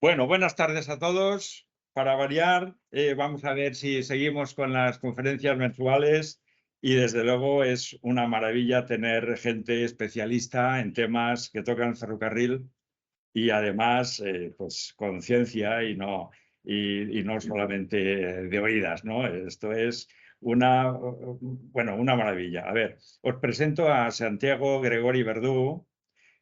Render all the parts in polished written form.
Bueno, buenas tardes a todos. Para variar, vamos a ver si seguimos con las conferencias mensuales y desde luego es una maravilla tener gente especialista en temas que tocan el ferrocarril y además pues con ciencia y no solamente de oídas, ¿no? Esto es una maravilla. A ver, os presento a Santiago Gregori Verdú,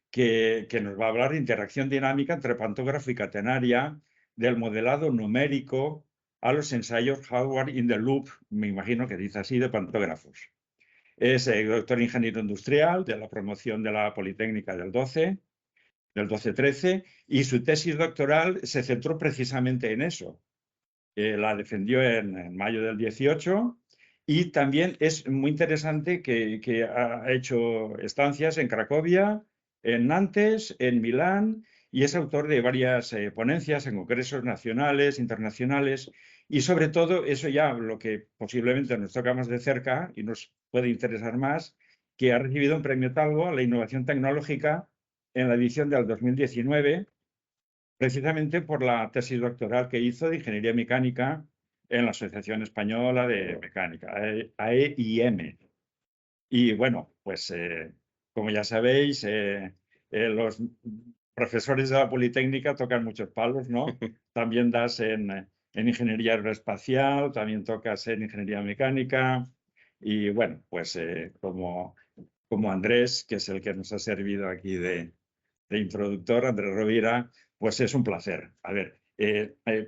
que nos va a hablar de interacción dinámica entre pantógrafo y catenaria, del modelado numérico a los ensayos Hardware in the Loop, me imagino que dice así, de pantógrafos. Es doctor ingeniero industrial de la promoción de la Politécnica del 12-13, y su tesis doctoral se centró precisamente en eso. La defendió en mayo del 18 y también es muy interesante que ha hecho estancias en Cracovia, en Nantes, en Milán, y es autor de varias ponencias en congresos nacionales, internacionales, y sobre todo, eso ya lo que posiblemente nos toca más de cerca y nos puede interesar más, que ha recibido un premio Talgo a la innovación tecnológica en la edición del 2019, precisamente por la tesis doctoral que hizo de Ingeniería Mecánica en la Asociación Española de Mecánica, AEIM. Y bueno, pues como ya sabéis, los profesores de la Politécnica tocan muchos palos, ¿no? También das en Ingeniería Aeroespacial, también tocas en Ingeniería Mecánica y bueno, pues como Andrés, que es el que nos ha servido aquí de introductor, Andrés Rovira, pues es un placer. A ver,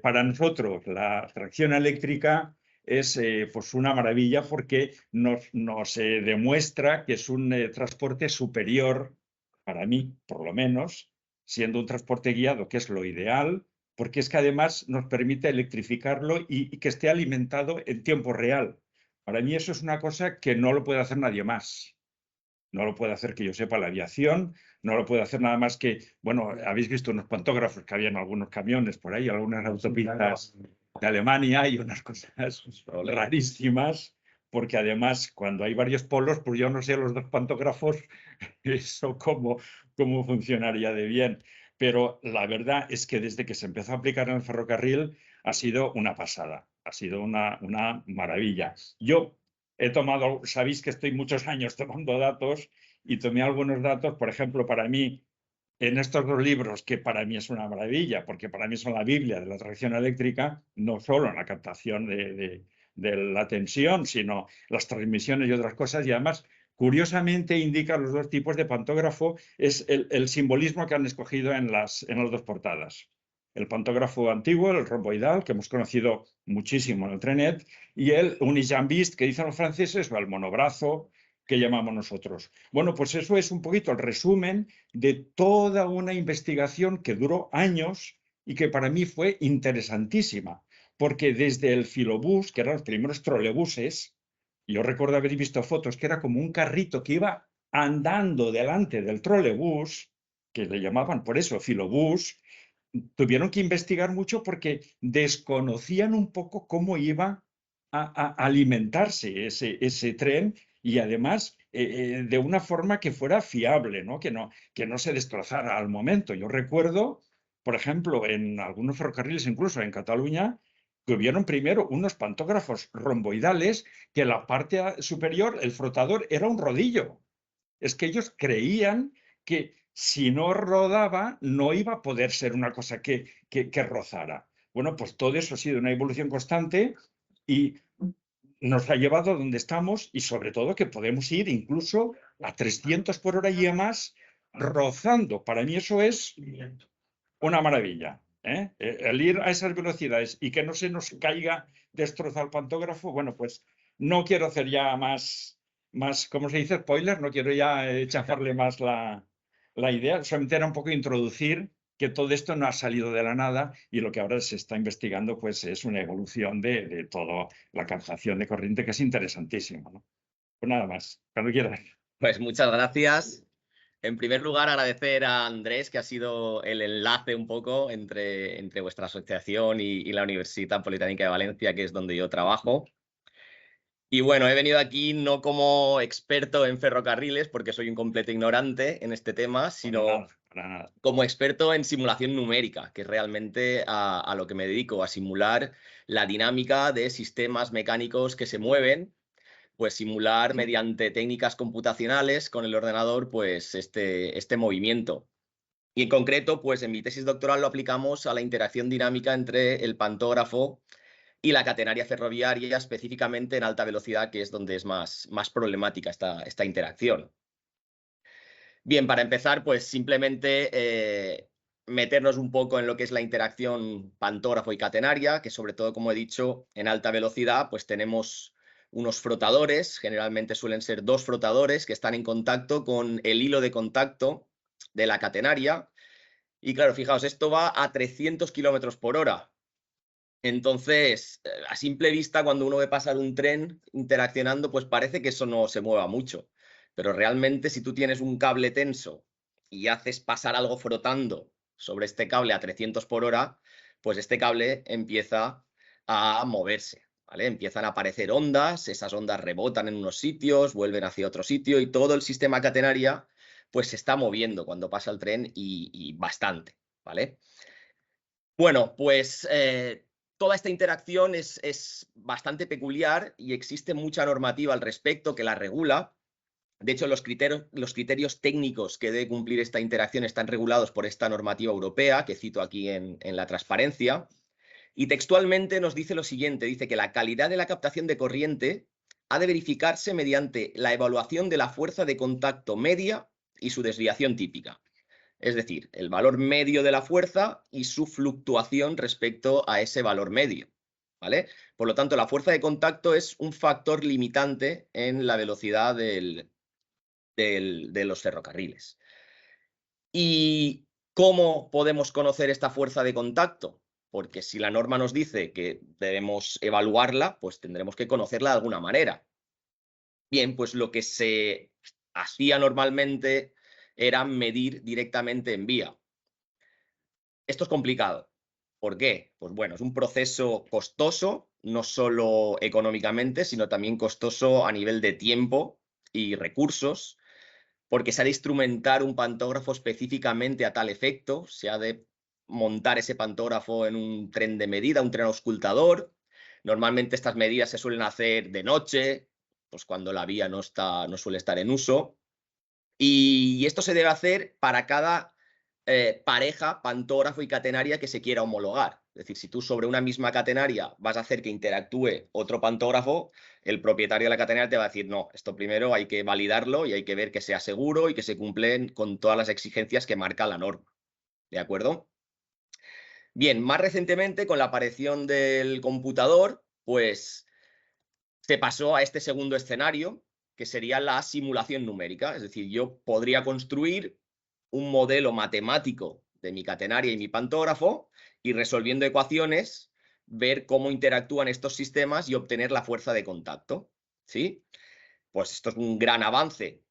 para nosotros la tracción eléctrica es pues una maravilla porque nos demuestra que es un transporte superior, para mí, por lo menos, siendo un transporte guiado, que es lo ideal, porque es que además nos permite electrificarlo y que esté alimentado en tiempo real. Para mí eso es una cosa que no lo puede hacer nadie más. No lo puede hacer que yo sepa la aviación, no lo puede hacer nada más que, bueno, habéis visto unos pantógrafos que había en algunos camiones por ahí, algunas autopistas de Alemania y unas cosas rarísimas, porque además cuando hay varios polos, pues yo no sé los dos pantógrafos eso cómo funcionaría de bien. Pero la verdad es que desde que se empezó a aplicar en el ferrocarril ha sido una pasada, ha sido una maravilla. Yo he tomado, sabéis que estoy muchos años tomando datos y tomé algunos datos, por ejemplo, para mí, en estos dos libros, que para mí es una maravilla, porque para mí son la Biblia de la tracción eléctrica, no solo en la captación de la tensión, sino las transmisiones y otras cosas, y además, curiosamente, indica los dos tipos de pantógrafo, es el simbolismo que han escogido en las dos portadas. El pantógrafo antiguo, el romboidal, que hemos conocido muchísimo en el Trenet, y el unijambiste, que dicen los franceses, o el monobrazo, que llamamos nosotros. Bueno, pues eso es un poquito el resumen de toda una investigación que duró años y que para mí fue interesantísima, porque desde el filobús, que eran los primeros trolebuses, yo recuerdo haber visto fotos que era como un carrito que iba andando delante del trolebús, que le llamaban por eso filobús. Tuvieron que investigar mucho porque desconocían un poco cómo iba a alimentarse ese tren y además de una forma que fuera fiable, ¿no? Que no se destrozara al momento. Yo recuerdo, por ejemplo, en algunos ferrocarriles, incluso en Cataluña, tuvieron primero unos pantógrafos romboidales que la parte superior, el flotador, era un rodillo. Es que ellos creían que si no rodaba no iba a poder ser una cosa que rozara. Bueno, pues todo eso ha sido una evolución constante y nos ha llevado a donde estamos y sobre todo que podemos ir incluso a 300 por hora y más rozando. Para mí eso es una maravilla. El ir a esas velocidades y que no se nos caiga destrozar el pantógrafo, bueno, pues no quiero hacer ya más ¿cómo se dice? Spoiler, no quiero ya chafarle más la idea, solamente era un poco introducir que todo esto no ha salido de la nada y lo que ahora se está investigando pues es una evolución de toda la captación de corriente que es interesantísimo, ¿no? Pues nada más, cuando quieras. Pues muchas gracias. En primer lugar, agradecer a Andrés, que ha sido el enlace un poco entre vuestra asociación y la Universitat Politécnica de Valencia, que es donde yo trabajo. Y bueno, he venido aquí no como experto en ferrocarriles, porque soy un completo ignorante en este tema, sino para nada. Como experto en simulación numérica, que es realmente a lo que me dedico, a simular la dinámica de sistemas mecánicos que se mueven, pues simular mediante técnicas computacionales con el ordenador, pues este movimiento. Y en concreto, pues en mi tesis doctoral lo aplicamos a la interacción dinámica entre el pantógrafo y la catenaria ferroviaria, específicamente en alta velocidad, que es donde es más problemática esta interacción. Bien, para empezar, pues simplemente meternos un poco en lo que es la interacción pantógrafo y catenaria, que sobre todo, como he dicho, en alta velocidad, pues tenemos unos frotadores, generalmente suelen ser dos frotadores que están en contacto con el hilo de contacto de la catenaria. Y claro, fijaos, esto va a 300 kilómetros por hora. Entonces, a simple vista, cuando uno ve pasar un tren interaccionando, pues parece que eso no se mueva mucho. Pero realmente, si tú tienes un cable tenso y haces pasar algo frotando sobre este cable a 300 por hora, pues este cable empieza a moverse, ¿vale? Empiezan a aparecer ondas, esas ondas rebotan en unos sitios, vuelven hacia otro sitio y todo el sistema catenaria pues se está moviendo cuando pasa el tren y bastante, ¿vale? Bueno, pues toda esta interacción es bastante peculiar y existe mucha normativa al respecto que la regula. De hecho, los criterios técnicos que debe cumplir esta interacción están regulados por esta normativa europea, que cito aquí en la transparencia. Y textualmente nos dice lo siguiente, dice que la calidad de la captación de corriente ha de verificarse mediante la evaluación de la fuerza de contacto media y su desviación típica. Es decir, el valor medio de la fuerza y su fluctuación respecto a ese valor medio, ¿vale? Por lo tanto, la fuerza de contacto es un factor limitante en la velocidad de los ferrocarriles. ¿Y cómo podemos conocer esta fuerza de contacto? Porque si la norma nos dice que debemos evaluarla, pues tendremos que conocerla de alguna manera. Bien, pues lo que se hacía normalmente era medir directamente en vía. Esto es complicado. ¿Por qué? Pues bueno, es un proceso costoso, no solo económicamente, sino también costoso a nivel de tiempo y recursos, porque se ha de instrumentar un pantógrafo específicamente a tal efecto, se ha de montar ese pantógrafo en un tren de medida, un tren auscultador. Normalmente estas medidas se suelen hacer de noche, pues cuando la vía no suele estar en uso. Y esto se debe hacer para cada pareja, pantógrafo y catenaria que se quiera homologar. Es decir, si tú sobre una misma catenaria vas a hacer que interactúe otro pantógrafo, el propietario de la catenaria te va a decir, no, esto primero hay que validarlo y hay que ver que sea seguro y que se cumplen con todas las exigencias que marca la norma. ¿De acuerdo? Bien, más recientemente, con la aparición del computador, pues se pasó a este segundo escenario, que sería la simulación numérica. Es decir, yo podría construir un modelo matemático de mi catenaria y mi pantógrafo y resolviendo ecuaciones, ver cómo interactúan estos sistemas y obtener la fuerza de contacto. ¿Sí? Pues esto es un gran avance.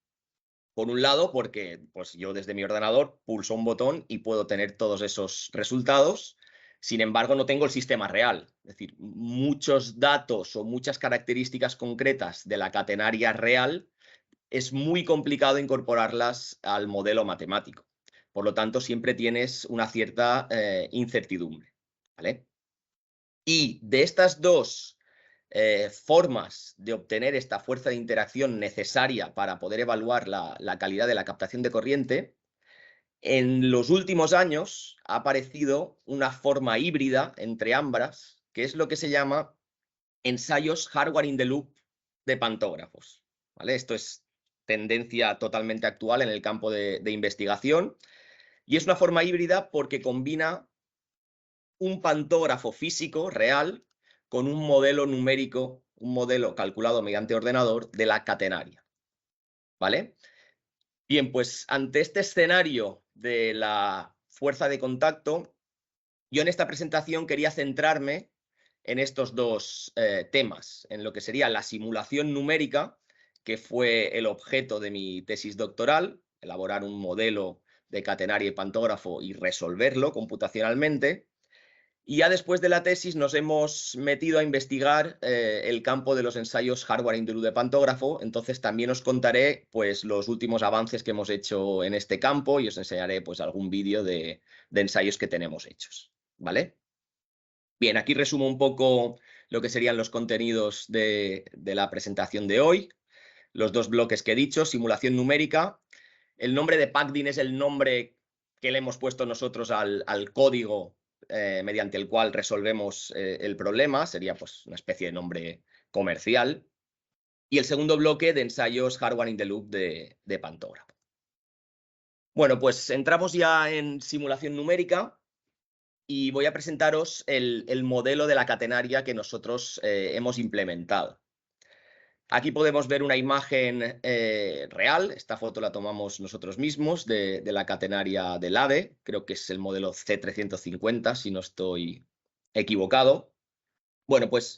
Por un lado, porque pues yo desde mi ordenador pulso un botón y puedo tener todos esos resultados. Sin embargo, no tengo el sistema real. Es decir, muchos datos o muchas características concretas de la catenaria real es muy complicado incorporarlas al modelo matemático. Por lo tanto, siempre tienes una cierta incertidumbre, ¿vale? Y de estas dos formas de obtener esta fuerza de interacción necesaria para poder evaluar la calidad de la captación de corriente, en los últimos años ha aparecido una forma híbrida entre ambas, que es lo que se llama ensayos hardware in the loop de pantógrafos, ¿vale? Esto es tendencia totalmente actual en el campo de investigación y es una forma híbrida porque combina un pantógrafo físico real con un modelo numérico, un modelo calculado mediante ordenador de la catenaria, ¿vale? Bien, pues ante este escenario de la fuerza de contacto, yo en esta presentación quería centrarme en estos dos temas, en lo que sería la simulación numérica, que fue el objeto de mi tesis doctoral, elaborar un modelo de catenaria y pantógrafo y resolverlo computacionalmente, Y ya después de la tesis nos hemos metido a investigar el campo de los ensayos hardware in the loop de pantógrafo. Entonces también os contaré pues, los últimos avances que hemos hecho en este campo y os enseñaré pues, algún vídeo de ensayos que tenemos hechos. ¿Vale? Bien, aquí resumo un poco lo que serían los contenidos de la presentación de hoy. Los dos bloques que he dicho, simulación numérica. El nombre de PACDIN es el nombre que le hemos puesto nosotros al código mediante el cual resolvemos el problema. Sería pues, una especie de nombre comercial. Y el segundo bloque de ensayos hardware in the loop de pantógrafo. Bueno, pues entramos ya en simulación numérica y voy a presentaros el modelo de la catenaria que nosotros hemos implementado. Aquí podemos ver una imagen real, esta foto la tomamos nosotros mismos de la catenaria del ADE, creo que es el modelo C350, si no estoy equivocado. Bueno, pues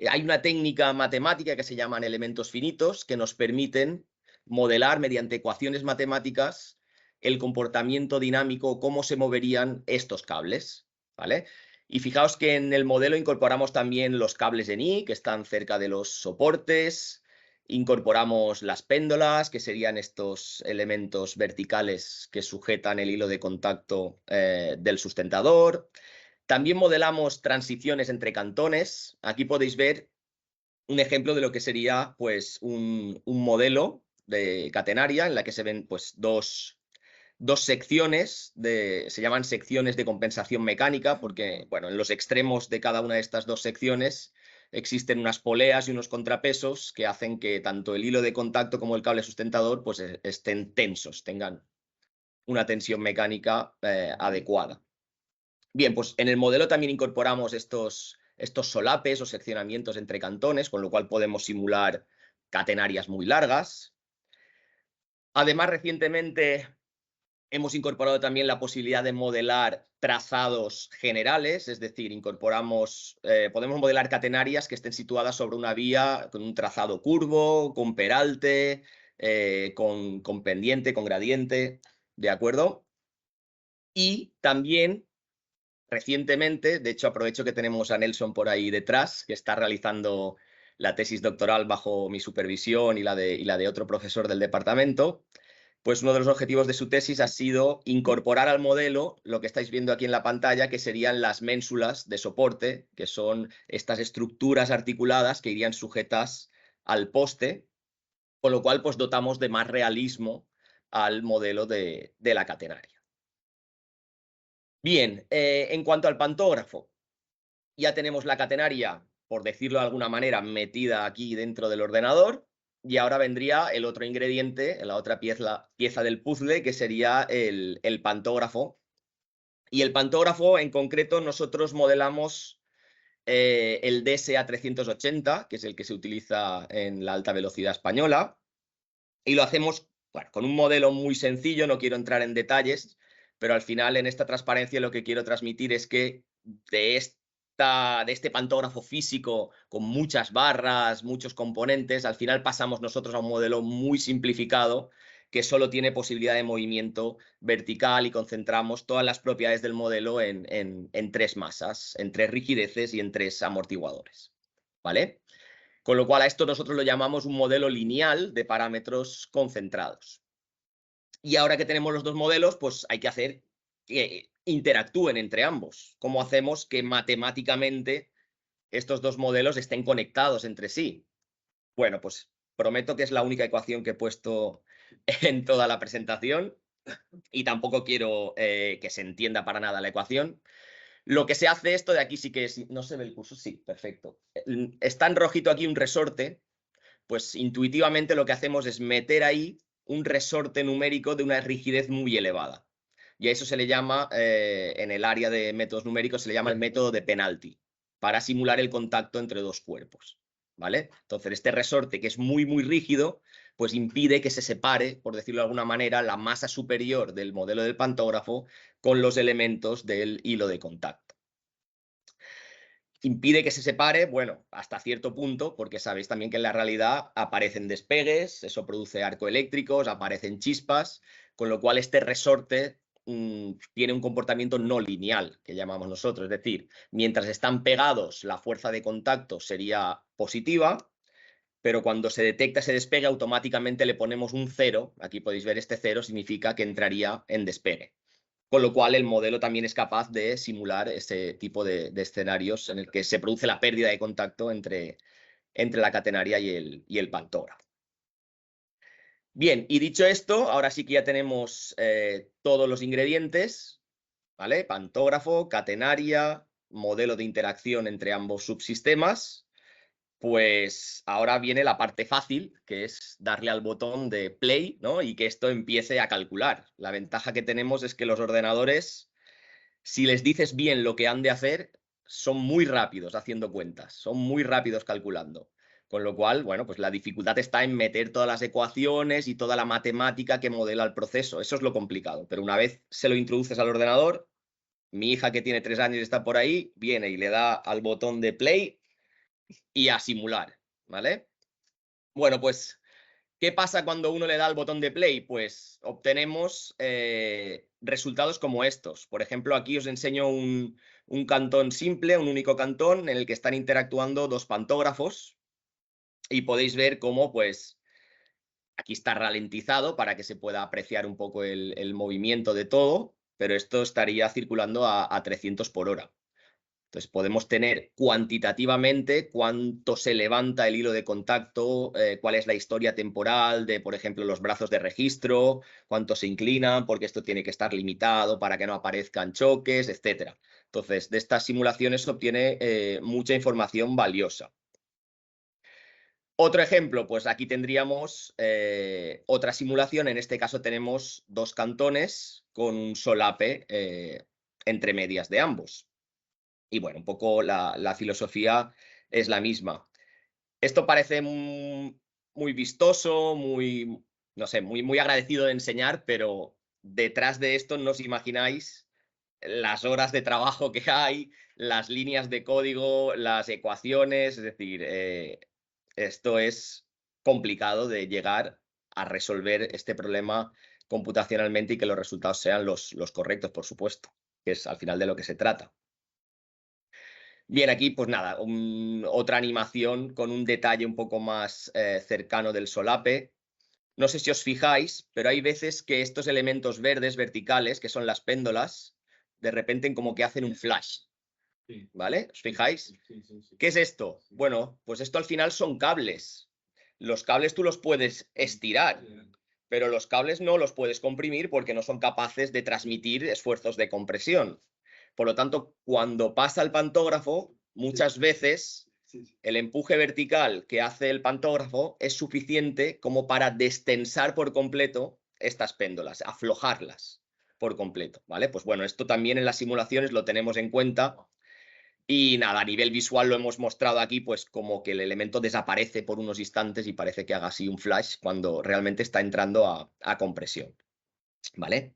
hay una técnica matemática que se llaman elementos finitos que nos permiten modelar mediante ecuaciones matemáticas el comportamiento dinámico, cómo se moverían estos cables, ¿vale? Y fijaos que en el modelo incorporamos también los cables de Ni, que están cerca de los soportes, incorporamos las péndolas, que serían estos elementos verticales que sujetan el hilo de contacto del sustentador. También modelamos transiciones entre cantones. Aquí podéis ver un ejemplo de lo que sería pues, un modelo de catenaria en la que se ven pues, dos secciones, se llaman secciones de compensación mecánica, porque bueno, en los extremos de cada una de estas dos secciones existen unas poleas y unos contrapesos que hacen que tanto el hilo de contacto como el cable sustentador pues, estén tensos, tengan una tensión mecánica adecuada. Bien, pues en el modelo también incorporamos estos solapes o seccionamientos entre cantones, con lo cual podemos simular catenarias muy largas. Además, recientemente hemos incorporado también la posibilidad de modelar trazados generales, es decir, podemos modelar catenarias que estén situadas sobre una vía con un trazado curvo, con peralte, con pendiente, con gradiente, ¿de acuerdo? Y también recientemente, de hecho aprovecho que tenemos a Nelson por ahí detrás, que está realizando la tesis doctoral bajo mi supervisión y la de otro profesor del departamento, pues uno de los objetivos de su tesis ha sido incorporar al modelo lo que estáis viendo aquí en la pantalla, que serían las ménsulas de soporte, que son estas estructuras articuladas que irían sujetas al poste, con lo cual pues dotamos de más realismo al modelo de la catenaria. Bien, en cuanto al pantógrafo, ya tenemos la catenaria, por decirlo de alguna manera, metida aquí dentro del ordenador, y ahora vendría el otro ingrediente, la otra pieza del puzzle, que sería el pantógrafo. Y el pantógrafo, en concreto, nosotros modelamos el DSA 380, que es el que se utiliza en la alta velocidad española, y lo hacemos bueno, con un modelo muy sencillo, no quiero entrar en detalles, pero al final en esta transparencia lo que quiero transmitir es que de este pantógrafo físico con muchas barras, muchos componentes, al final pasamos nosotros a un modelo muy simplificado que solo tiene posibilidad de movimiento vertical y concentramos todas las propiedades del modelo en tres masas, en tres rigideces y en tres amortiguadores, ¿vale? Con lo cual a esto nosotros lo llamamos un modelo lineal de parámetros concentrados. Y ahora que tenemos los dos modelos, pues hay que hacer que interactúen entre ambos. ¿Cómo hacemos que matemáticamente estos dos modelos estén conectados entre sí? Bueno, pues prometo que es la única ecuación que he puesto en toda la presentación y tampoco quiero que se entienda para nada la ecuación. Lo que se hace esto de aquí sí que es... ¿No se ve el curso? Sí, perfecto. Está en rojito aquí un resorte, pues intuitivamente lo que hacemos es meter ahí un resorte numérico de una rigidez muy elevada. Y a eso se le llama, en el área de métodos numéricos, se le llama el método de penalty, para simular el contacto entre dos cuerpos, ¿vale? Entonces, este resorte, que es muy, muy rígido, pues impide que se separe, por decirlo de alguna manera, la masa superior del modelo del pantógrafo con los elementos del hilo de contacto. Impide que se separe, bueno, hasta cierto punto, porque sabéis también que en la realidad aparecen despegues, eso produce arcoeléctricos, aparecen chispas, con lo cual este resorte tiene un comportamiento no lineal, que llamamos nosotros. Es decir, mientras están pegados, la fuerza de contacto sería positiva, pero cuando se detecta ese despegue, automáticamente le ponemos un 0. Aquí podéis ver este 0, significa que entraría en despegue. Con lo cual, el modelo también es capaz de simular ese tipo de escenarios en el que se produce la pérdida de contacto entre la catenaria y el pantógrafo. Bien, y dicho esto, ahora sí que ya tenemos todos los ingredientes, ¿vale? Pantógrafo, catenaria, modelo de interacción entre ambos subsistemas. Pues ahora viene la parte fácil, que es darle al botón de play, ¿no? Y que esto empiece a calcular. La ventaja que tenemos es que los ordenadores, si les dices bien lo que han de hacer, son muy rápidos haciendo cuentas, son muy rápidos calculando. Con lo cual, bueno, pues la dificultad está en meter todas las ecuaciones y toda la matemática que modela el proceso. Eso es lo complicado. Pero una vez se lo introduces al ordenador, mi hija que tiene 3 años y está por ahí, viene y le da al botón de play y a simular, ¿vale? Bueno, pues, ¿qué pasa cuando uno le da al botón de play? Pues obtenemos resultados como estos. Por ejemplo, aquí os enseño un cantón simple, un único cantón en el que están interactuando 2 pantógrafos y podéis ver cómo, pues, aquí está ralentizado para que se pueda apreciar un poco el movimiento de todo, pero esto estaría circulando a 300 por hora. Entonces podemos tener cuantitativamente cuánto se levanta el hilo de contacto, cuál es la historia temporal de, por ejemplo, los brazos de registro, cuánto se inclinan, porque esto tiene que estar limitado para que no aparezcan choques, etc. Entonces, de estas simulaciones se obtiene mucha información valiosa. Otro ejemplo, pues aquí tendríamos otra simulación. En este caso tenemos 2 cantones con un solape entre medias de ambos. Y bueno, un poco la filosofía es la misma. Esto parece muy vistoso, muy, no sé, muy agradecido de enseñar, pero detrás de esto no os imagináis las horas de trabajo que hay, las líneas de código, las ecuaciones, es decir, esto es complicado de llegar a resolver este problema computacionalmente y que los resultados sean los correctos, por supuesto, que es al final de lo que se trata. Bien, aquí pues nada, otra animación con un detalle un poco más cercano del solape. No sé si os fijáis, pero hay veces que estos elementos verdes verticales, que son las péndolas, de repente como que hacen un flash, ¿vale? ¿Os fijáis? ¿Qué es esto? Bueno, pues esto al final son cables. Los cables tú los puedes estirar, pero los cables no los puedes comprimir porque no son capaces de transmitir esfuerzos de compresión. Por lo tanto, cuando pasa el pantógrafo, muchas veces el empuje vertical que hace el pantógrafo es suficiente como para destensar por completo estas péndolas, aflojarlas por completo, ¿vale? Pues bueno, esto también en las simulaciones lo tenemos en cuenta y nada, a nivel visual lo hemos mostrado aquí, pues como que el elemento desaparece por unos instantes y parece que haga así un flash cuando realmente está entrando a compresión, ¿vale?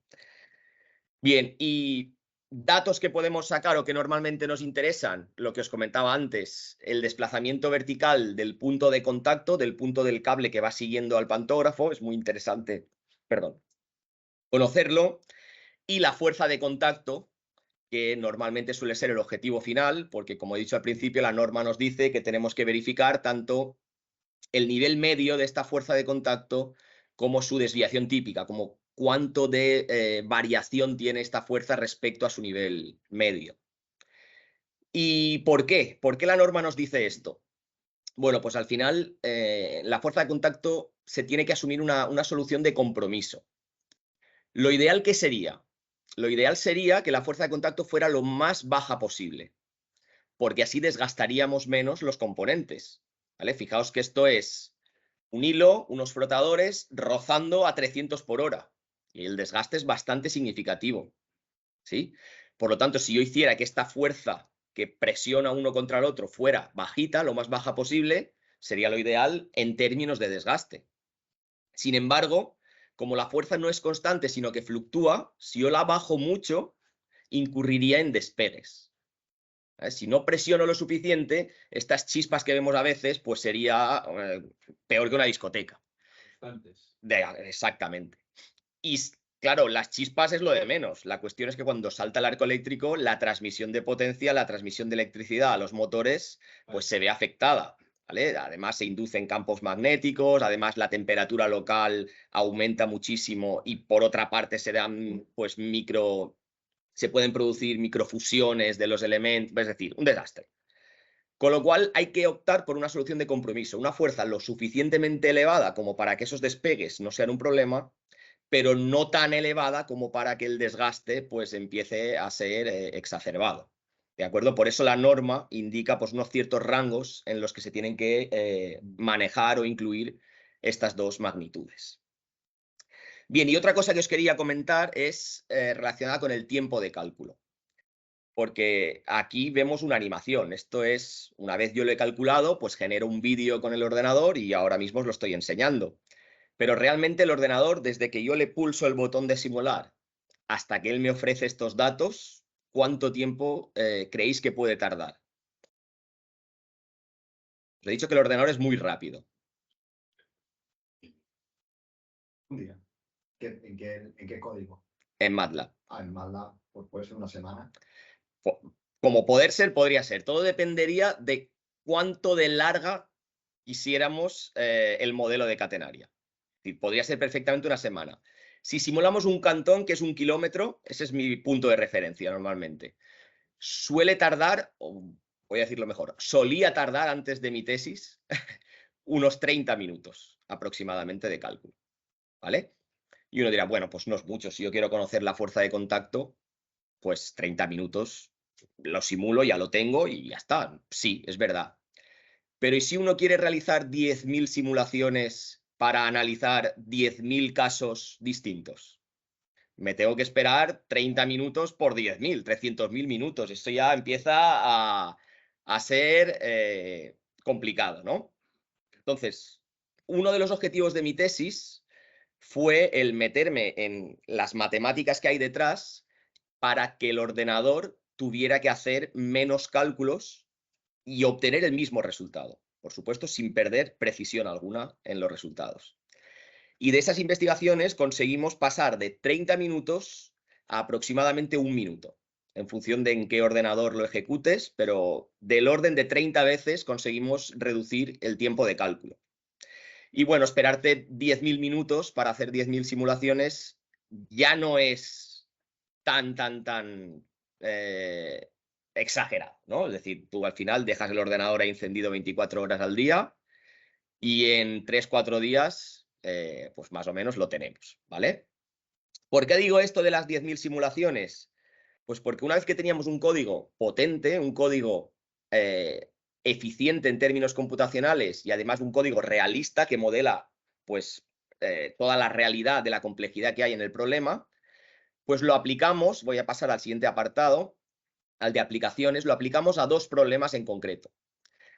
Bien, y datos que podemos sacar o que normalmente nos interesan, lo que os comentaba antes, el desplazamiento vertical del punto de contacto, del punto del cable que va siguiendo al pantógrafo, es muy interesante, perdón, conocerlo, y la fuerza de contacto, que normalmente suele ser el objetivo final, porque como he dicho al principio, la norma nos dice que tenemos que verificar tanto el nivel medio de esta fuerza de contacto como su desviación típica, como cuánto de variación tiene esta fuerza respecto a su nivel medio. ¿Y por qué? ¿Por qué la norma nos dice esto? Bueno, pues al final la fuerza de contacto se tiene que asumir una solución de compromiso. Lo ideal, ¿qué sería? Lo ideal sería que la fuerza de contacto fuera lo más baja posible, porque así desgastaríamos menos los componentes, ¿vale? Fijaos que esto es un hilo, unos flotadores rozando a 300 por hora. Y el desgaste es bastante significativo, ¿sí? Por lo tanto, si yo hiciera que esta fuerza que presiona uno contra el otro fuera bajita, lo más baja posible, sería lo ideal en términos de desgaste. Sin embargo, como la fuerza no es constante, sino que fluctúa, si yo la bajo mucho, incurriría en despegues. Si no presiono lo suficiente, estas chispas que vemos a veces, pues sería peor que una discoteca. Exactamente. Y Claro, las chispas es lo de menos. La cuestión es que cuando salta el arco eléctrico, la transmisión de potencia, la transmisión de electricidad a los motores, pues se ve afectada, ¿vale? Además se inducen campos magnéticos, además la temperatura local aumenta muchísimo y por otra parte se dan, pues, se pueden producir microfusiones de los elementos, es decir, un desastre. Con lo cual hay que optar por una solución de compromiso, una fuerza lo suficientemente elevada como para que esos despegues no sean un problema, pero no tan elevada como para que el desgaste pues empiece a ser exacerbado. ¿De acuerdo? Por eso la norma indica pues unos ciertos rangos en los que se tienen que manejar o incluir estas dos magnitudes. Bien, y otra cosa que os quería comentar es relacionada con el tiempo de cálculo. Porque aquí vemos una animación. Esto es, una vez yo lo he calculado, pues genero un vídeo con el ordenador y ahora mismo os lo estoy enseñando. Pero realmente el ordenador, desde que yo le pulso el botón de simular hasta que él me ofrece estos datos, ¿cuánto tiempo creéis que puede tardar? Os he dicho que el ordenador es muy rápido. Un día. ¿En qué código? En MATLAB. En MATLAB, pues puede ser una semana. Como podría ser. Todo dependería de cuánto de larga quisiéramos el modelo de catenaria. Podría ser perfectamente una semana. Si simulamos un cantón, que es 1 kilómetro, ese es mi punto de referencia normalmente. Suele tardar, o voy a decirlo mejor, solía tardar antes de mi tesis unos 30 minutos aproximadamente de cálculo. ¿Vale? Y uno dirá, bueno, pues no es mucho. Si yo quiero conocer la fuerza de contacto, pues 30 minutos lo simulo, ya lo tengo y ya está. Sí, es verdad. Pero ¿y si uno quiere realizar 10.000 simulaciones para analizar 10.000 casos distintos? Me tengo que esperar 30 minutos por 10.000, 300.000 minutos. Esto ya empieza a ser complicado, ¿no? Entonces, uno de los objetivos de mi tesis fue el meterme en las matemáticas que hay detrás para que el ordenador tuviera que hacer menos cálculos y obtener el mismo resultado. Por supuesto, sin perder precisión alguna en los resultados. Y de esas investigaciones conseguimos pasar de 30 minutos a aproximadamente 1 minuto, en función de en qué ordenador lo ejecutes, pero del orden de 30 veces conseguimos reducir el tiempo de cálculo. Y bueno, esperarte 10.000 minutos para hacer 10.000 simulaciones ya no es tan exagerado, ¿no? Es decir, tú al final dejas el ordenador ahí encendido 24 horas al día y en 3-4 días, pues más o menos lo tenemos, ¿vale? ¿Por qué digo esto de las 10.000 simulaciones? Pues porque una vez que teníamos un código potente, un código eficiente en términos computacionales y además un código realista que modela pues toda la realidad de la complejidad que hay en el problema, pues lo aplicamos, voy a pasar al siguiente apartado, al de aplicaciones, lo aplicamos a 2 problemas en concreto.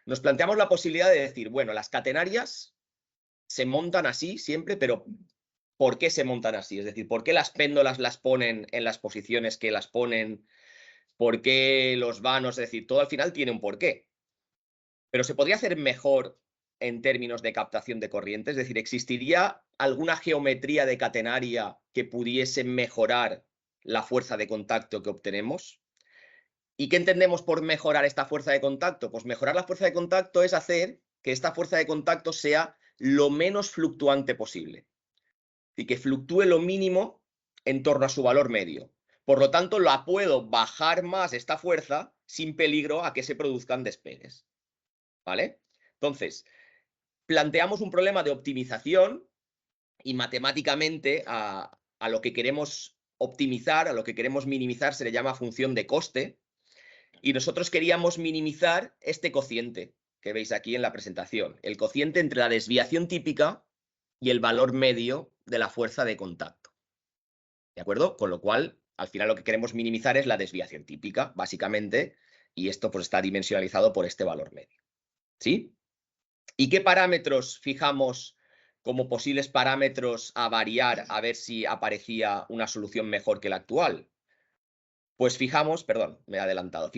Nos planteamos la posibilidad de decir, bueno, las catenarias se montan así siempre, pero ¿por qué se montan así? Es decir, ¿por qué las péndolas las ponen en las posiciones que las ponen? ¿Por qué los vanos? Es decir, todo al final tiene un porqué. Pero ¿se podría hacer mejor en términos de captación de corriente? Es decir, ¿existiría alguna geometría de catenaria que pudiese mejorar la fuerza de contacto que obtenemos? ¿Y qué entendemos por mejorar esta fuerza de contacto? Pues mejorar la fuerza de contacto es hacer que esta fuerza de contacto sea lo menos fluctuante posible y que fluctúe lo mínimo en torno a su valor medio. Por lo tanto, la puedo bajar más esta fuerza sin peligro a que se produzcan despegues. ¿Vale? Entonces, planteamos un problema de optimización y matemáticamente a lo que queremos optimizar, a lo que queremos minimizar, se le llama función de coste. Y nosotros queríamos minimizar este cociente que veis aquí en la presentación, el cociente entre la desviación típica y el valor medio de la fuerza de contacto. ¿De acuerdo? Con lo cual, al final lo que queremos minimizar es la desviación típica, básicamente, y esto pues está dimensionalizado por este valor medio. ¿Sí? ¿Y qué parámetros fijamos como posibles parámetros a variar a ver si aparecía una solución mejor que la actual? Pues fijamos, perdón, me he adelantado,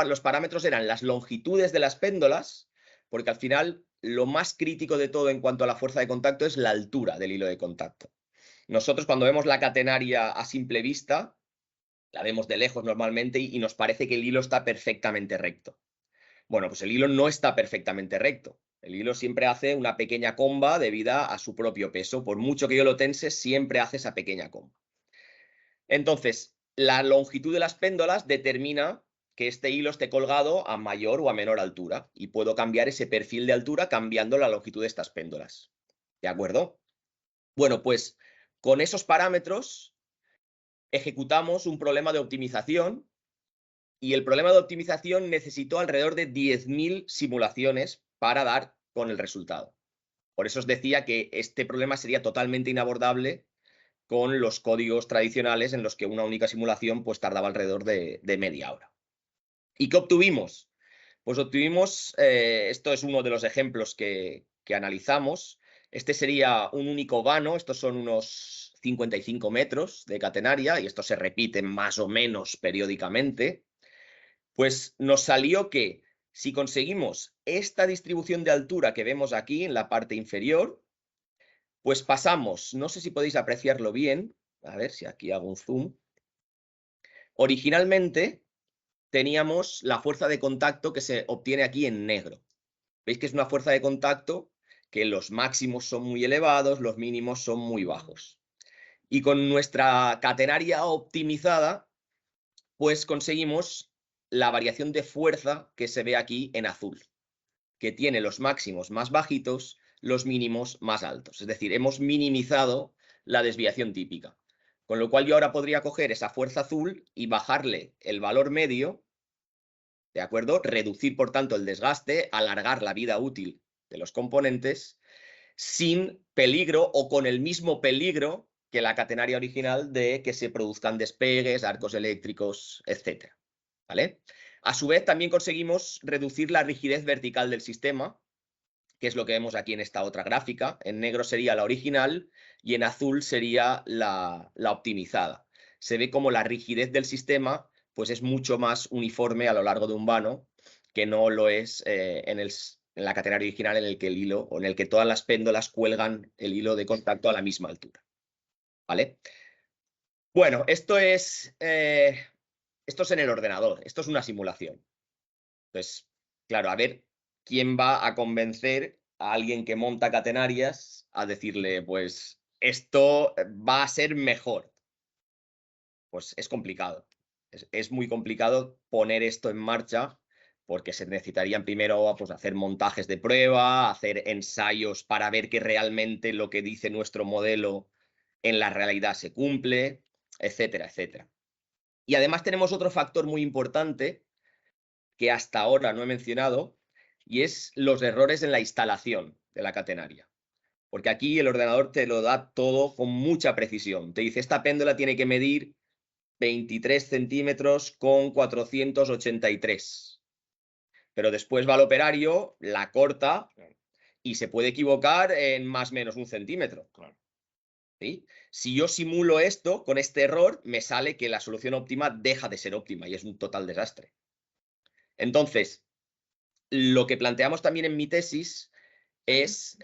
los parámetros eran las longitudes de las péndolas, porque al final lo más crítico de todo en cuanto a la fuerza de contacto es la altura del hilo de contacto. Nosotros cuando vemos la catenaria a simple vista, la vemos de lejos normalmente y nos parece que el hilo está perfectamente recto. Bueno, pues el hilo no está perfectamente recto. El hilo siempre hace una pequeña comba debido a su propio peso. Por mucho que yo lo tense, siempre hace esa pequeña comba. Entonces, la longitud de las péndolas determina que este hilo esté colgado a mayor o a menor altura. Y puedo cambiar ese perfil de altura cambiando la longitud de estas péndolas. ¿De acuerdo? Bueno, pues con esos parámetros ejecutamos un problema de optimización. Y el problema de optimización necesitó alrededor de 10.000 simulaciones para dar con el resultado. Por eso os decía que este problema sería totalmente inabordable con los códigos tradicionales en los que una única simulación pues tardaba alrededor de media hora. ¿Y qué obtuvimos? Pues obtuvimos, esto es uno de los ejemplos que analizamos. Este sería un único vano, estos son unos 55 metros de catenaria y esto se repite más o menos periódicamente. Pues nos salió que si conseguimos esta distribución de altura que vemos aquí en la parte inferior, pues pasamos, no sé si podéis apreciarlo bien, a ver si aquí hago un zoom. Originalmente teníamos la fuerza de contacto que se obtiene aquí en negro. Veis que es una fuerza de contacto que los máximos son muy elevados, los mínimos son muy bajos. Y con nuestra catenaria optimizada, pues conseguimos la variación de fuerza que se ve aquí en azul, que tiene los máximos más bajitos, los mínimos más altos. Es decir, hemos minimizado la desviación típica. Con lo cual yo ahora podría coger esa fuerza azul y bajarle el valor medio, ¿de acuerdo? Reducir, por tanto, el desgaste, alargar la vida útil de los componentes, sin peligro o con el mismo peligro que la catenaria original de que se produzcan despegues, arcos eléctricos, etc. ¿Vale? A su vez, también conseguimos reducir la rigidez vertical del sistema, que es lo que vemos aquí en esta otra gráfica. En negro sería la original y en azul sería la optimizada. Se ve como la rigidez del sistema pues es mucho más uniforme a lo largo de un vano que no lo es en la catenaria original en el que el hilo o en el que todas las péndolas cuelgan el hilo de contacto a la misma altura. ¿Vale? Bueno, esto es en el ordenador, esto es una simulación. Entonces, claro, a ver quién va a convencer a alguien que monta catenarias a decirle, pues, esto va a ser mejor. Pues es complicado. Es muy complicado poner esto en marcha porque se necesitarían primero pues, hacer montajes de prueba, hacer ensayos para ver que realmente lo que dice nuestro modelo en la realidad se cumple, etcétera, etcétera. Y además tenemos otro factor muy importante que hasta ahora no he mencionado, y es los errores en la instalación de la catenaria. Porque aquí el ordenador te lo da todo con mucha precisión. Te dice, esta péndola tiene que medir 23 centímetros con 483. Pero después va al operario, la corta y se puede equivocar en más o menos 1 centímetro. ¿Sí? Si yo simulo esto con este error, me sale que la solución óptima deja de ser óptima y es un total desastre. Entonces, lo que planteamos también en mi tesis es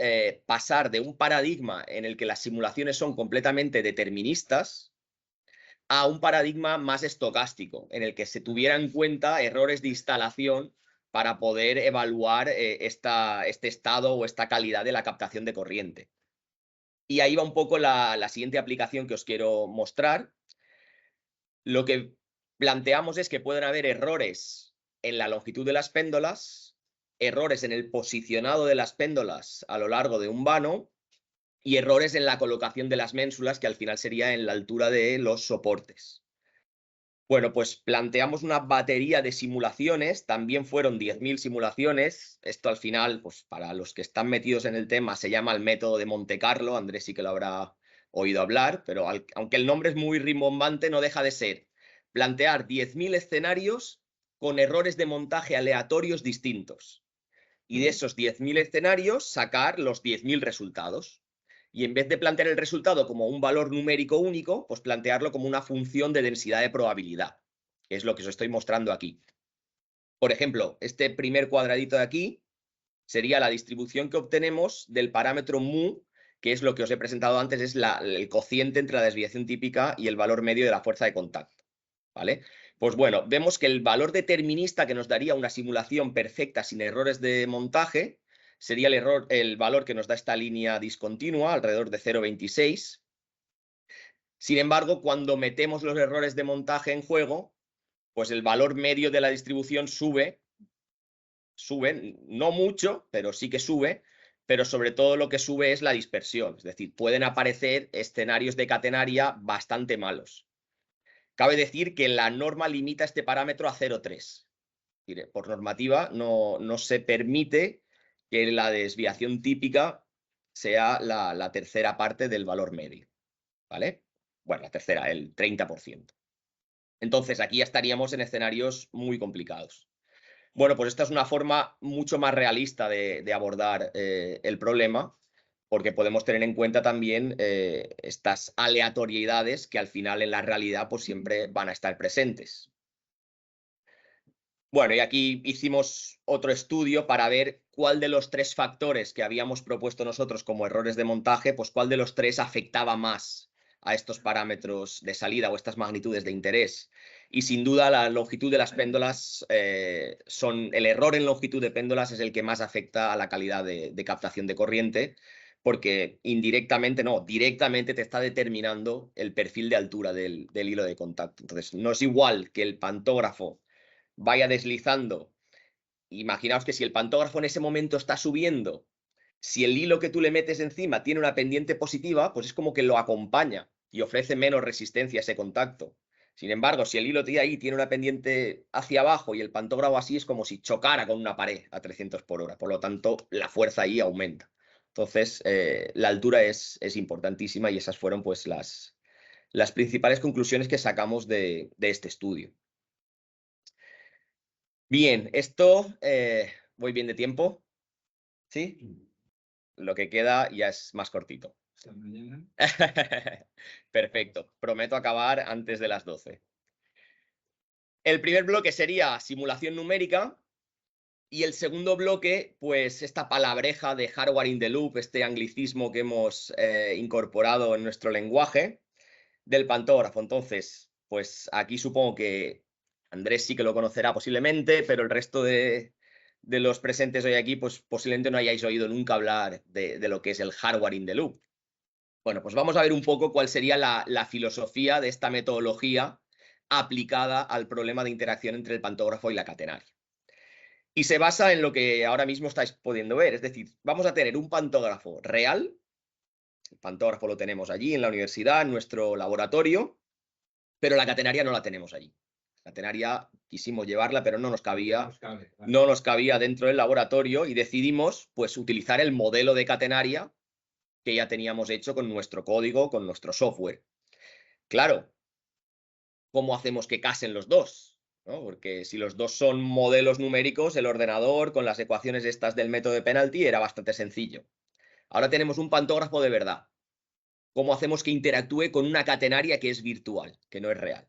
pasar de un paradigma en el que las simulaciones son completamente deterministas a un paradigma más estocástico, en el que se tuviera en cuenta errores de instalación para poder evaluar este estado o esta calidad de la captación de corriente. Y ahí va un poco la siguiente aplicación que os quiero mostrar. Lo que planteamos es que pueden haber errores en la longitud de las péndolas, errores en el posicionado de las péndolas a lo largo de un vano y errores en la colocación de las ménsulas, que al final sería en la altura de los soportes. Bueno, pues planteamos una batería de simulaciones, también fueron 10.000 simulaciones. Esto al final, pues para los que están metidos en el tema, se llama el método de Monte Carlo. Andrés sí que lo habrá oído hablar, pero aunque el nombre es muy rimbombante, no deja de ser plantear 10.000 escenarios con errores de montaje aleatorios distintos. Y de esos 10.000 escenarios, sacar los 10.000 resultados. Y en vez de plantear el resultado como un valor numérico único, pues plantearlo como una función de densidad de probabilidad, que es lo que os estoy mostrando aquí. Por ejemplo, este primer cuadradito de aquí sería la distribución que obtenemos del parámetro mu, que es lo que os he presentado antes, es el cociente entre la desviación típica y el valor medio de la fuerza de contacto, ¿vale? Pues bueno, vemos que el valor determinista que nos daría una simulación perfecta sin errores de montaje sería el valor que nos da esta línea discontinua, alrededor de 0,26. Sin embargo, cuando metemos los errores de montaje en juego, pues el valor medio de la distribución sube, no mucho, pero sí que sube, pero sobre todo lo que sube es la dispersión, es decir, pueden aparecer escenarios de catenaria bastante malos. Cabe decir que la norma limita este parámetro a 0,3. Por normativa no se permite que la desviación típica sea la tercera parte del valor medio, ¿vale? Bueno, la tercera, el 30%. Entonces, aquí ya estaríamos en escenarios muy complicados. Bueno, pues esta es una forma mucho más realista de abordar el problema, porque podemos tener en cuenta también estas aleatoriedades que al final en la realidad pues siempre van a estar presentes. Bueno, y aquí hicimos otro estudio para ver cuál de los 3 factores que habíamos propuesto nosotros como errores de montaje, pues cuál de los 3 afectaba más a estos parámetros de salida o estas magnitudes de interés. Y sin duda la longitud de las péndolas el error en longitud de péndolas es el que más afecta a la calidad de captación de corriente, porque indirectamente, no, directamente te está determinando el perfil de altura del hilo de contacto. Entonces, no es igual que el pantógrafo vaya deslizando. Imaginaos que si el pantógrafo en ese momento está subiendo, si el hilo que tú le metes encima tiene una pendiente positiva, pues es como que lo acompaña y ofrece menos resistencia a ese contacto. Sin embargo, si el hilo ahí tiene una pendiente hacia abajo y el pantógrafo así, es como si chocara con una pared a 300 por hora. Por lo tanto, la fuerza ahí aumenta. Entonces, la altura es importantísima y esas fueron pues las principales conclusiones que sacamos de este estudio. Bien, esto, voy bien de tiempo, ¿sí? Lo que queda ya es más cortito. Hasta mañana. Perfecto, prometo acabar antes de las 12. El primer bloque sería simulación numérica y el segundo bloque, pues esta palabreja de hardware in the loop, este anglicismo que hemos incorporado en nuestro lenguaje del pantógrafo. Entonces, pues aquí supongo que Andrés sí que lo conocerá posiblemente, pero el resto de los presentes hoy aquí, pues posiblemente no hayáis oído nunca hablar de lo que es el hardware in the loop. Bueno, pues vamos a ver un poco cuál sería la filosofía de esta metodología aplicada al problema de interacción entre el pantógrafo y la catenaria. Y se basa en lo que ahora mismo estáis pudiendo ver, es decir, vamos a tener un pantógrafo real. El pantógrafo lo tenemos allí en la universidad, en nuestro laboratorio, pero la catenaria no la tenemos allí. La catenaria quisimos llevarla, pero no nos cabía, no nos cabía dentro del laboratorio y decidimos pues utilizar el modelo de catenaria que ya teníamos hecho con nuestro código, con nuestro software. Claro, ¿cómo hacemos que casen los dos? ¿No? Porque si los dos son modelos numéricos, el ordenador con las ecuaciones estas del método de penalty era bastante sencillo. Ahora tenemos un pantógrafo de verdad. ¿Cómo hacemos que interactúe con una catenaria que es virtual, que no es real?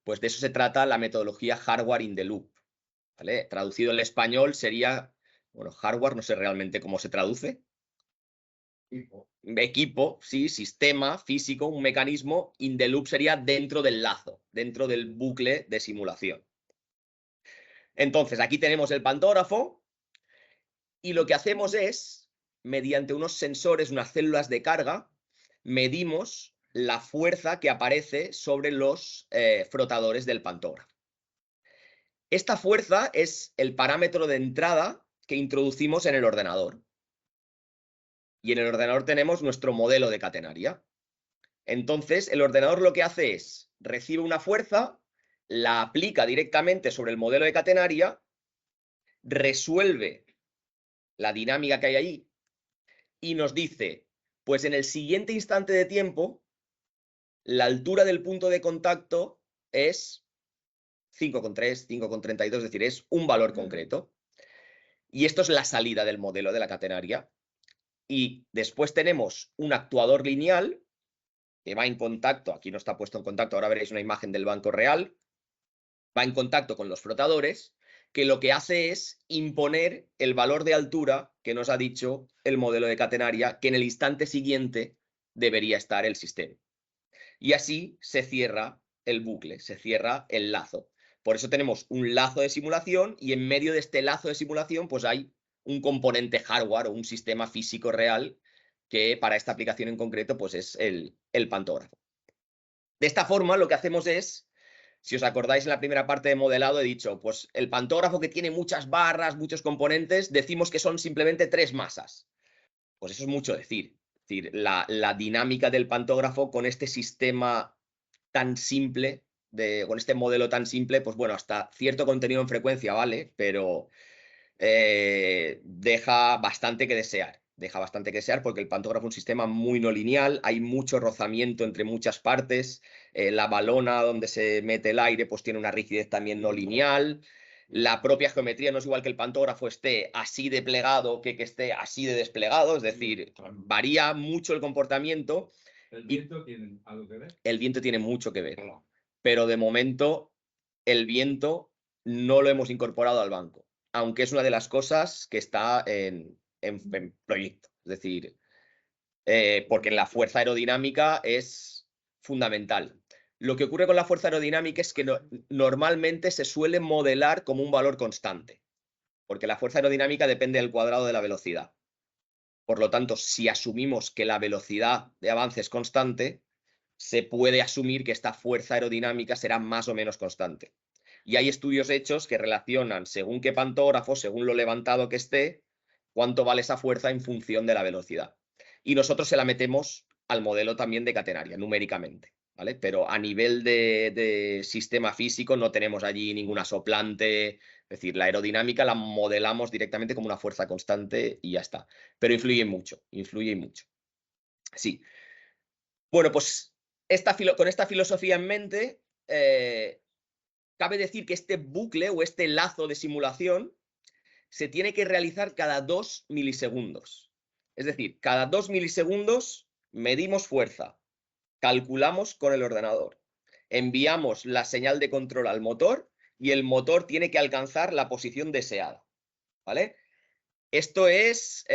Pues de eso se trata la metodología hardware in the loop, ¿vale? Traducido al español sería, bueno, hardware no sé realmente cómo se traduce. Equipo, sí, sistema físico, un mecanismo. In the loop sería dentro del lazo, dentro del bucle de simulación. Entonces, aquí tenemos el pantógrafo y lo que hacemos es, mediante unos sensores, unas células de carga, medimos la fuerza que aparece sobre los frotadores del pantógrafo. Esta fuerza es el parámetro de entrada que introducimos en el ordenador. Y en el ordenador tenemos nuestro modelo de catenaria. Entonces, el ordenador lo que hace es, recibe una fuerza, la aplica directamente sobre el modelo de catenaria, resuelve la dinámica que hay ahí y nos dice, pues en el siguiente instante de tiempo, la altura del punto de contacto es 5,3, 5,32, es decir, es un valor concreto. Y esto es la salida del modelo de la catenaria. Y después tenemos un actuador lineal que va en contacto, aquí no está puesto en contacto, ahora veréis una imagen del banco real, va en contacto con los frotadores, que lo que hace es imponer el valor de altura que nos ha dicho el modelo de catenaria, que en el instante siguiente debería estar el sistema. Y así se cierra el bucle, se cierra el lazo. Por eso tenemos un lazo de simulación y en medio de este lazo de simulación pues hay un componente hardware o un sistema físico real que para esta aplicación en concreto pues es el pantógrafo. De esta forma lo que hacemos es, si os acordáis en la primera parte de modelado he dicho, pues el pantógrafo que tiene muchas barras, muchos componentes, decimos que son simplemente 3 masas. Pues eso es mucho decir. Es decir, la dinámica del pantógrafo con este sistema tan simple, con este modelo tan simple, pues bueno, hasta cierto contenido en frecuencia, ¿vale? Pero deja bastante que desear. Deja bastante que desear porque el pantógrafo es un sistema muy no lineal, hay mucho rozamiento entre muchas partes, la balona donde se mete el aire pues tiene una rigidez también no lineal, la propia geometría no es igual que el pantógrafo esté así de plegado que esté así de desplegado, es decir, varía mucho el comportamiento. ¿El viento tiene algo que ver? El viento tiene mucho que ver, pero de momento el viento no lo hemos incorporado al banco, aunque es una de las cosas que está en proyecto. Es decir, porque la fuerza aerodinámica es fundamental. Lo que ocurre con la fuerza aerodinámica es que normalmente se suele modelar como un valor constante, porque la fuerza aerodinámica depende del cuadrado de la velocidad. Por lo tanto, si asumimos que la velocidad de avance es constante, se puede asumir que esta fuerza aerodinámica será más o menos constante. Y hay estudios hechos que relacionan, según qué pantógrafo, según lo levantado que esté, cuánto vale esa fuerza en función de la velocidad. Y nosotros se la metemos al modelo también de catenaria, numéricamente, ¿vale? Pero a nivel de sistema físico no tenemos allí ninguna soplante, es decir, la aerodinámica la modelamos directamente como una fuerza constante y ya está. Pero influye mucho, influye mucho. Sí. Bueno, pues con esta filosofía en mente, cabe decir que este bucle o este lazo de simulación se tiene que realizar cada 2 milisegundos. Es decir, cada 2 milisegundos medimos fuerza, calculamos con el ordenador, enviamos la señal de control al motor y el motor tiene que alcanzar la posición deseada, ¿vale? Esto es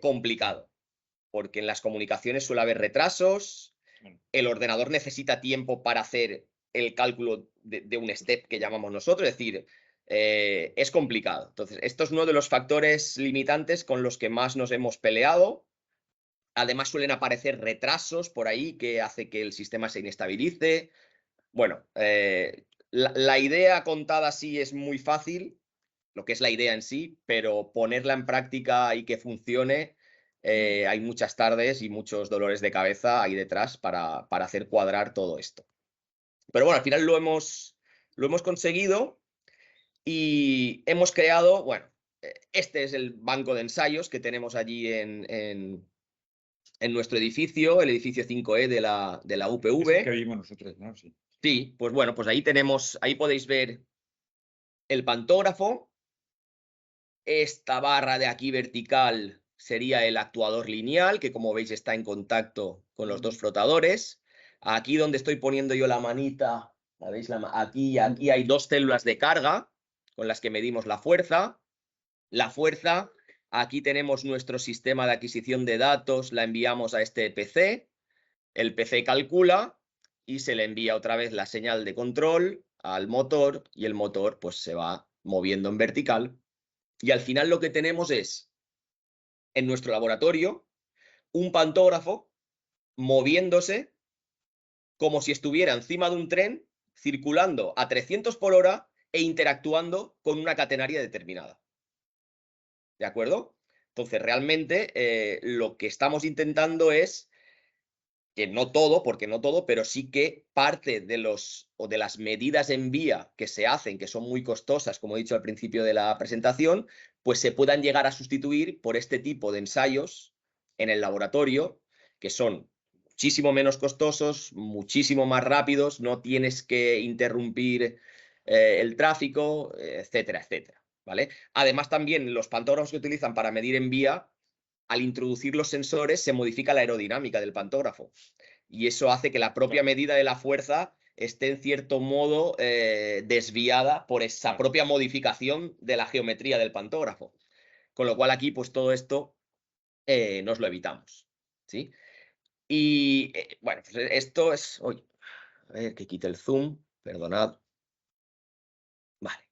complicado, porque en las comunicaciones suele haber retrasos, el ordenador necesita tiempo para hacer el cálculo de un step que llamamos nosotros, es decir, es complicado. Entonces, esto es uno de los factores limitantes con los que más nos hemos peleado. Además, suelen aparecer retrasos por ahí que hace que el sistema se inestabilice. Bueno, la idea contada así es muy fácil, lo que es la idea en sí, pero ponerla en práctica y que funcione, hay muchas tardes y muchos dolores de cabeza ahí detrás para hacer cuadrar todo esto. Pero bueno, al final lo hemos conseguido y hemos creado, bueno, este es el banco de ensayos que tenemos allí en nuestro edificio, el edificio 5E de la UPV. Es el que vimos nosotros, ¿no? Sí. Sí, pues bueno, pues ahí podéis ver el pantógrafo. Esta barra de aquí vertical sería el actuador lineal, que como veis está en contacto con los dos flotadores. Aquí donde estoy poniendo yo la manita, ¿la veis? Aquí y aquí hay 2 células de carga con las que medimos la fuerza. La fuerza, aquí tenemos nuestro sistema de adquisición de datos, la enviamos a este PC. El PC calcula y se le envía otra vez la señal de control al motor y el motor pues se va moviendo en vertical. Y al final lo que tenemos es, en nuestro laboratorio, un pantógrafo moviéndose como si estuviera encima de un tren, circulando a 300 por hora e interactuando con una catenaria determinada. ¿De acuerdo? Entonces, realmente lo que estamos intentando es que no todo, porque no todo, pero sí que parte de las medidas en vía que se hacen, que son muy costosas, como he dicho al principio de la presentación, pues se puedan llegar a sustituir por este tipo de ensayos en el laboratorio, que son muchísimo menos costosos, muchísimo más rápidos, no tienes que interrumpir el tráfico, etcétera, etcétera, ¿vale? Además, también los pantógrafos que utilizan para medir en vía, al introducir los sensores se modifica la aerodinámica del pantógrafo y eso hace que la propia medida de la fuerza esté en cierto modo desviada por esa propia modificación de la geometría del pantógrafo. Con lo cual aquí, pues todo esto nos lo evitamos, ¿sí? Y bueno, pues esto es... Uy, a ver, que quite el zoom, perdonad. Vale.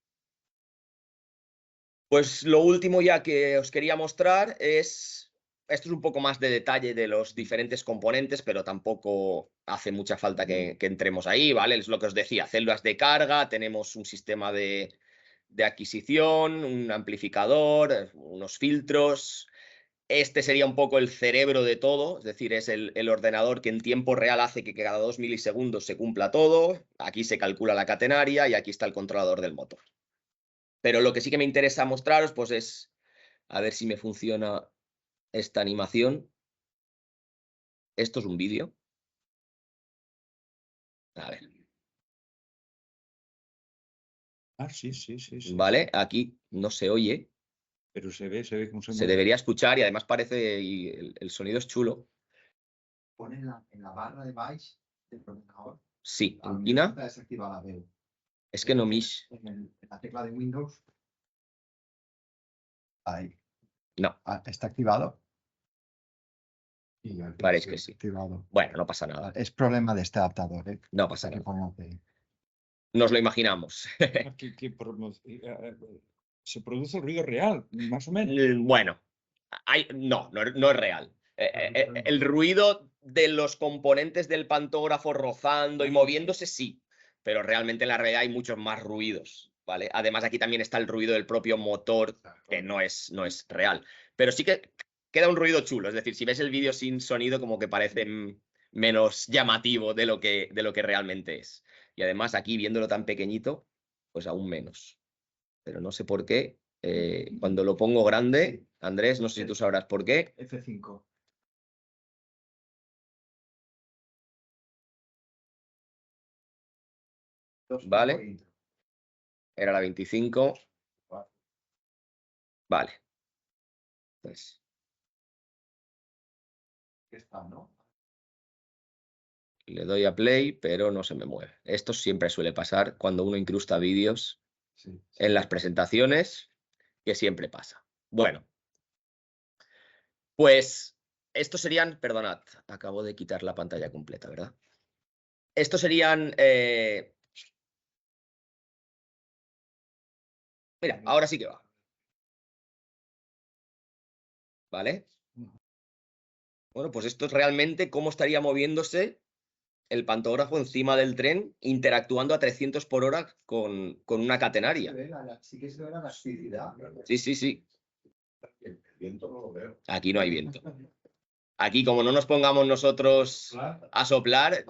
Pues lo último ya que os quería mostrar es... Esto es un poco más de detalle de los diferentes componentes, pero tampoco hace mucha falta que entremos ahí, ¿vale? Es lo que os decía, células de carga, tenemos un sistema de adquisición, un amplificador, unos filtros. Este sería un poco el cerebro de todo, es decir, es el ordenador que en tiempo real hace que cada 2 milisegundos se cumpla todo. Aquí se calcula la catenaria y aquí está el controlador del motor. Pero lo que sí que me interesa mostraros, pues es, a ver si me funciona esta animación. Esto es un vídeo. A ver. Ah, sí. Vale, aquí no se oye. Pero se ve cómo se Se mueve. debería escuchar y además parece, y el sonido es chulo. Pone en la barra de bytes del ordenador. Sí, A lo en mejor Ina. está desactivada, veo. Es que no mish. En la tecla de Windows. Ahí. No, Está activado. parece que sí. Activado. Bueno, no pasa nada. Es problema de este adaptador, ¿eh? No pasa Hay que nada. poner Nos lo imaginamos. Se produce ruido real, más o menos. Bueno, no es real. El ruido de los componentes del pantógrafo rozando y moviéndose, sí, pero realmente en la realidad hay muchos más ruidos, ¿vale? Además, aquí también está el ruido del propio motor, que no es real. Pero sí que queda un ruido chulo, es decir, si ves el vídeo sin sonido, como que parece menos llamativo de lo que realmente es. Y además, aquí viéndolo tan pequeñito, pues aún menos. Pero no sé por qué. Cuando lo pongo grande, Andrés, no sé si tú sabrás por qué. F5. Vale. Era la 25. Vale. Pues Está, ¿no? le doy a play, pero no se me mueve. Esto siempre suele pasar cuando uno incrusta vídeos Sí. en las presentaciones, que siempre pasa. Bueno, pues estos serían, perdonad, acabo de quitar la pantalla completa, ¿verdad? Estos serían... Mira, ahora sí que va. ¿Vale? Bueno, pues esto es realmente cómo estaría moviéndose el pantógrafo encima del tren, interactuando a 300 por hora con una catenaria. Sí que se ve la elasticidad. Sí. El viento no lo veo. Aquí no hay viento. Aquí, como no nos pongamos nosotros a soplar,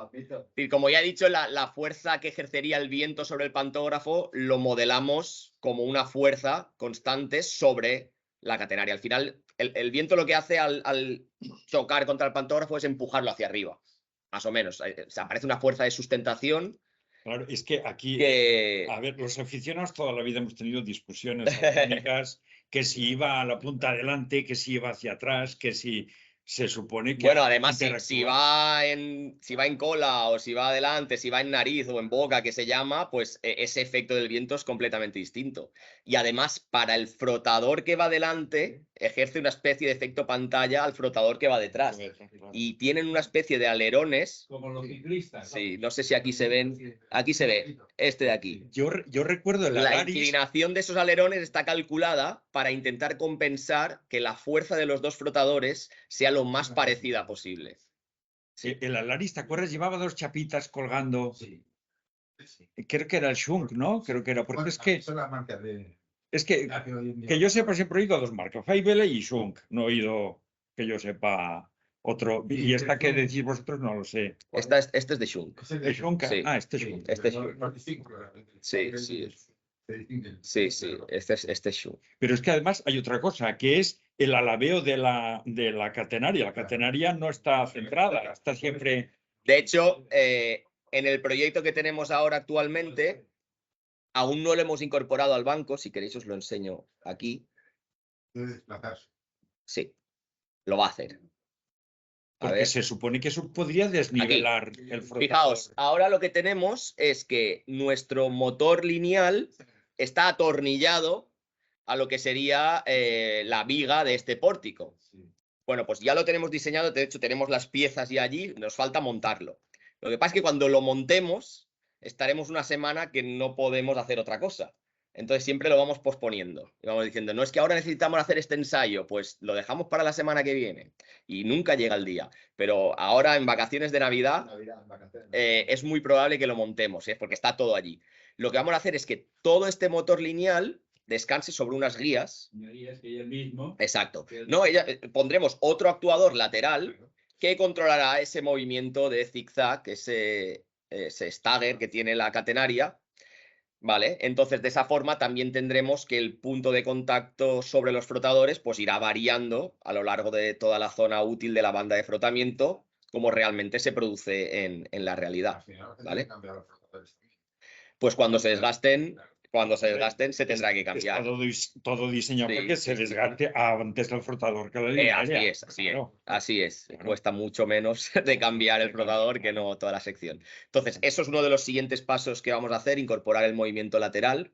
y como ya he dicho, la fuerza que ejercería el viento sobre el pantógrafo lo modelamos como una fuerza constante sobre la catenaria. Al final, el viento lo que hace al chocar contra el pantógrafo es empujarlo hacia arriba, más o menos. O sea, aparece una fuerza de sustentación. Claro, es que aquí, Que... a ver, los aficionados toda la vida hemos tenido discusiones armónicas, que si iba a la punta adelante, que si iba hacia atrás, que si se supone que... Bueno, además, si interactúa. va en cola o si va adelante, si va en nariz o en boca, que se llama, pues ese efecto del viento es completamente distinto. Y además, para el flotador que va adelante, ejerce una especie de efecto pantalla al flotador que va detrás. Y tienen una especie de alerones. Como los ciclistas. Sí, no sé si aquí se ven. Aquí se ve, este de aquí. Yo recuerdo La Alaris, inclinación de esos alerones está calculada para intentar compensar que la fuerza de los dos flotadores sea lo más parecida posible. Sí. el Alaris, ¿te acuerdas? Llevaba dos chapitas colgando. Sí. Creo que era el Shunk, ¿no? Creo que era, porque Bueno, es que... son las marcas de... Es que yo sepa, siempre he oído dos marcas, Faivel y Shunk. No he oído que yo sepa otro. Y esta que decís vosotros no lo sé. Este es de Shunk. ¿De Shunk? Sí. Ah, este es Shunk. Este es Shunk. Sí. Este es Shunk. Pero es que además hay otra cosa, que es el alabeo de la catenaria. La catenaria no está centrada, está siempre... De hecho, en el proyecto que tenemos ahora actualmente, aún no lo hemos incorporado al banco. Si queréis os lo enseño aquí. Sí, lo va a hacer. A Porque ver. se supone que eso podría desnivelar el flotador. Fijaos, ahora lo que tenemos es que nuestro motor lineal está atornillado a lo que sería la viga de este pórtico. Bueno, pues ya lo tenemos diseñado, de hecho tenemos las piezas ya allí, nos falta montarlo. Lo que pasa es que cuando lo montemos, estaremos una semana que no podemos hacer otra cosa. Entonces siempre lo vamos posponiendo. Y vamos diciendo, no es que ahora necesitamos hacer este ensayo, pues lo dejamos para la semana que viene. Y nunca llega el día. Pero ahora en vacaciones de Navidad es muy probable que lo montemos, porque está todo allí. Lo que vamos a hacer es que todo este motor lineal descanse sobre unas guías. Exacto. No, pondremos otro actuador lateral que controlará ese movimiento de zigzag, ese stagger que tiene la catenaria. Vale, entonces de esa forma también tendremos que el punto de contacto sobre los flotadores pues irá variando a lo largo de toda la zona útil de la banda de frotamiento, como realmente se produce en la realidad. ¿Vale? Pues cuando se desgasten, se tendrá que cambiar. Todo diseñado Sí, para que se desgaste antes del flotador que la línea aérea. Así es. Cuesta mucho menos de cambiar el flotador que no toda la sección. Entonces, eso es uno de los siguientes pasos que vamos a hacer, incorporar el movimiento lateral.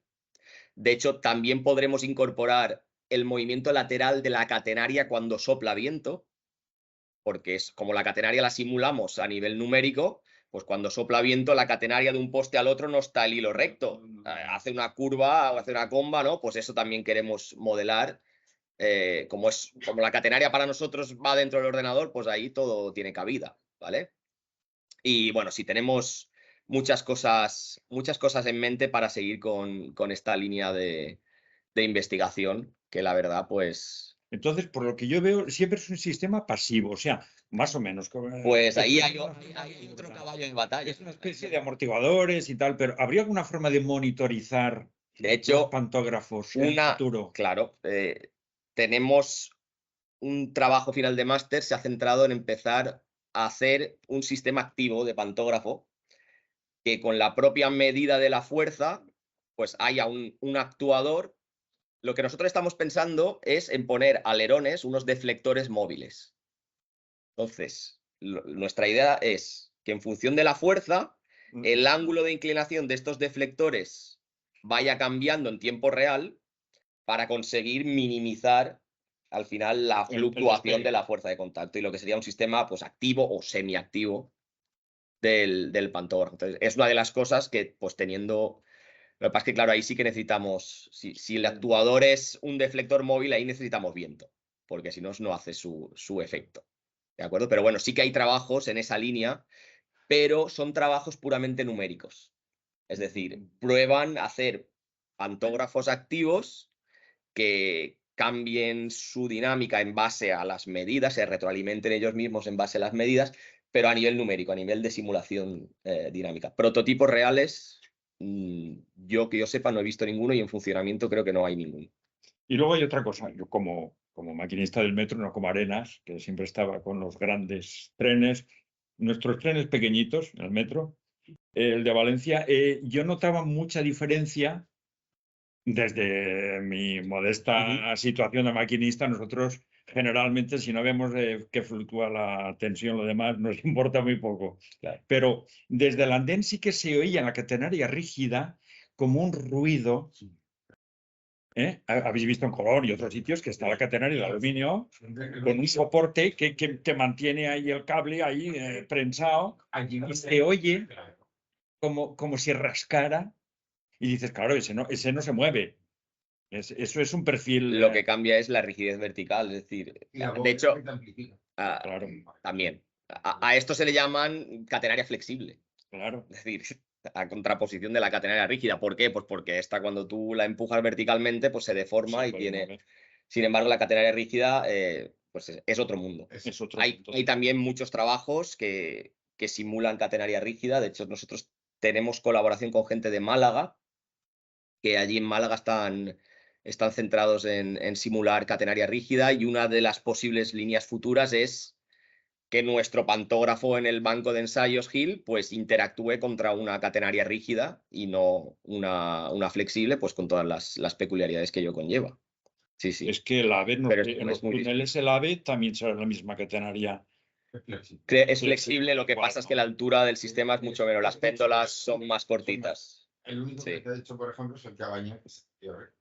De hecho, también podremos incorporar el movimiento lateral de la catenaria cuando sopla viento, porque es como la catenaria la simulamos a nivel numérico, pues cuando sopla viento la catenaria de un poste al otro no está el hilo recto, hace una curva o hace una comba, ¿no? Pues eso también queremos modelar. Como la catenaria para nosotros va dentro del ordenador, pues ahí todo tiene cabida, ¿vale? Y bueno, si tenemos muchas cosas en mente para seguir con esta línea de investigación, que la verdad, pues... Entonces, por lo que yo veo, siempre es un sistema pasivo, o sea, más o menos. Pues ahí hay otro caballo de batalla. Es una especie de amortiguadores y tal, pero ¿habría alguna forma de monitorizar de hecho, los pantógrafos en el futuro? Claro, tenemos un trabajo final de máster, se ha centrado en empezar a hacer un sistema activo de pantógrafo que con la propia medida de la fuerza, pues haya un actuador. Lo que nosotros estamos pensando es en poner alerones, unos deflectores móviles. Entonces, nuestra idea es que en función de la fuerza, el ángulo de inclinación de estos deflectores vaya cambiando en tiempo real para conseguir minimizar al final la fluctuación de la fuerza de contacto y lo que sería un sistema pues activo o semiactivo del pantógrafo. Entonces, es una de las cosas que pues teniendo... Lo que pasa es que, claro, ahí sí que necesitamos, si el actuador es un deflector móvil, ahí necesitamos viento, porque si no, no hace su efecto. ¿De acuerdo? Pero bueno, sí que hay trabajos en esa línea, pero son trabajos puramente numéricos. Es decir, prueban hacer pantógrafos activos que cambien su dinámica en base a las medidas, se retroalimenten ellos mismos en base a las medidas, pero a nivel numérico, a nivel de simulación dinámica. Prototipos reales... yo que yo sepa no he visto ninguno y en funcionamiento creo que no hay ninguno. Y luego hay otra cosa, yo como maquinista del metro, no como Arenas, que siempre estaba con los grandes trenes, nuestros trenes pequeñitos, el metro, el de Valencia, yo notaba mucha diferencia desde mi modesta situación de maquinista. Nosotros generalmente si no vemos que fluctúa la tensión, lo demás nos importa muy poco. Claro. Pero desde el andén sí que se oía en la catenaria rígida como un ruido. Habéis visto en Colón y otros sitios que está la catenaria de aluminio con un soporte que mantiene ahí el cable ahí prensado y se oye como si rascara y dices, claro, ese no se mueve. Eso es un perfil... Lo que cambia es la rigidez vertical, es decir, de hecho, claro. También. A esto se le llaman catenaria flexible. Claro. Es decir, a contraposición de la catenaria rígida. ¿Por qué? Pues porque esta cuando tú la empujas verticalmente pues se deforma y tiene... Sin embargo, la catenaria rígida pues es otro mundo. Hay también muchos trabajos que simulan catenaria rígida. De hecho, nosotros tenemos colaboración con gente de Málaga, que allí en Málaga están centrados en simular catenaria rígida y una de las posibles líneas futuras es que nuestro pantógrafo en el banco de ensayos Hill pues interactúe contra una catenaria rígida y no una flexible, pues con todas las peculiaridades que ello conlleva. Sí, sí. Es que el AVE, en los túneles el AVE también será la misma catenaria Es flexible, lo que pasa es que la altura del sistema es mucho menos. Las péndolas son más cortitas. El único Sí. que te ha hecho, por ejemplo, es el Cabaña, que es peor.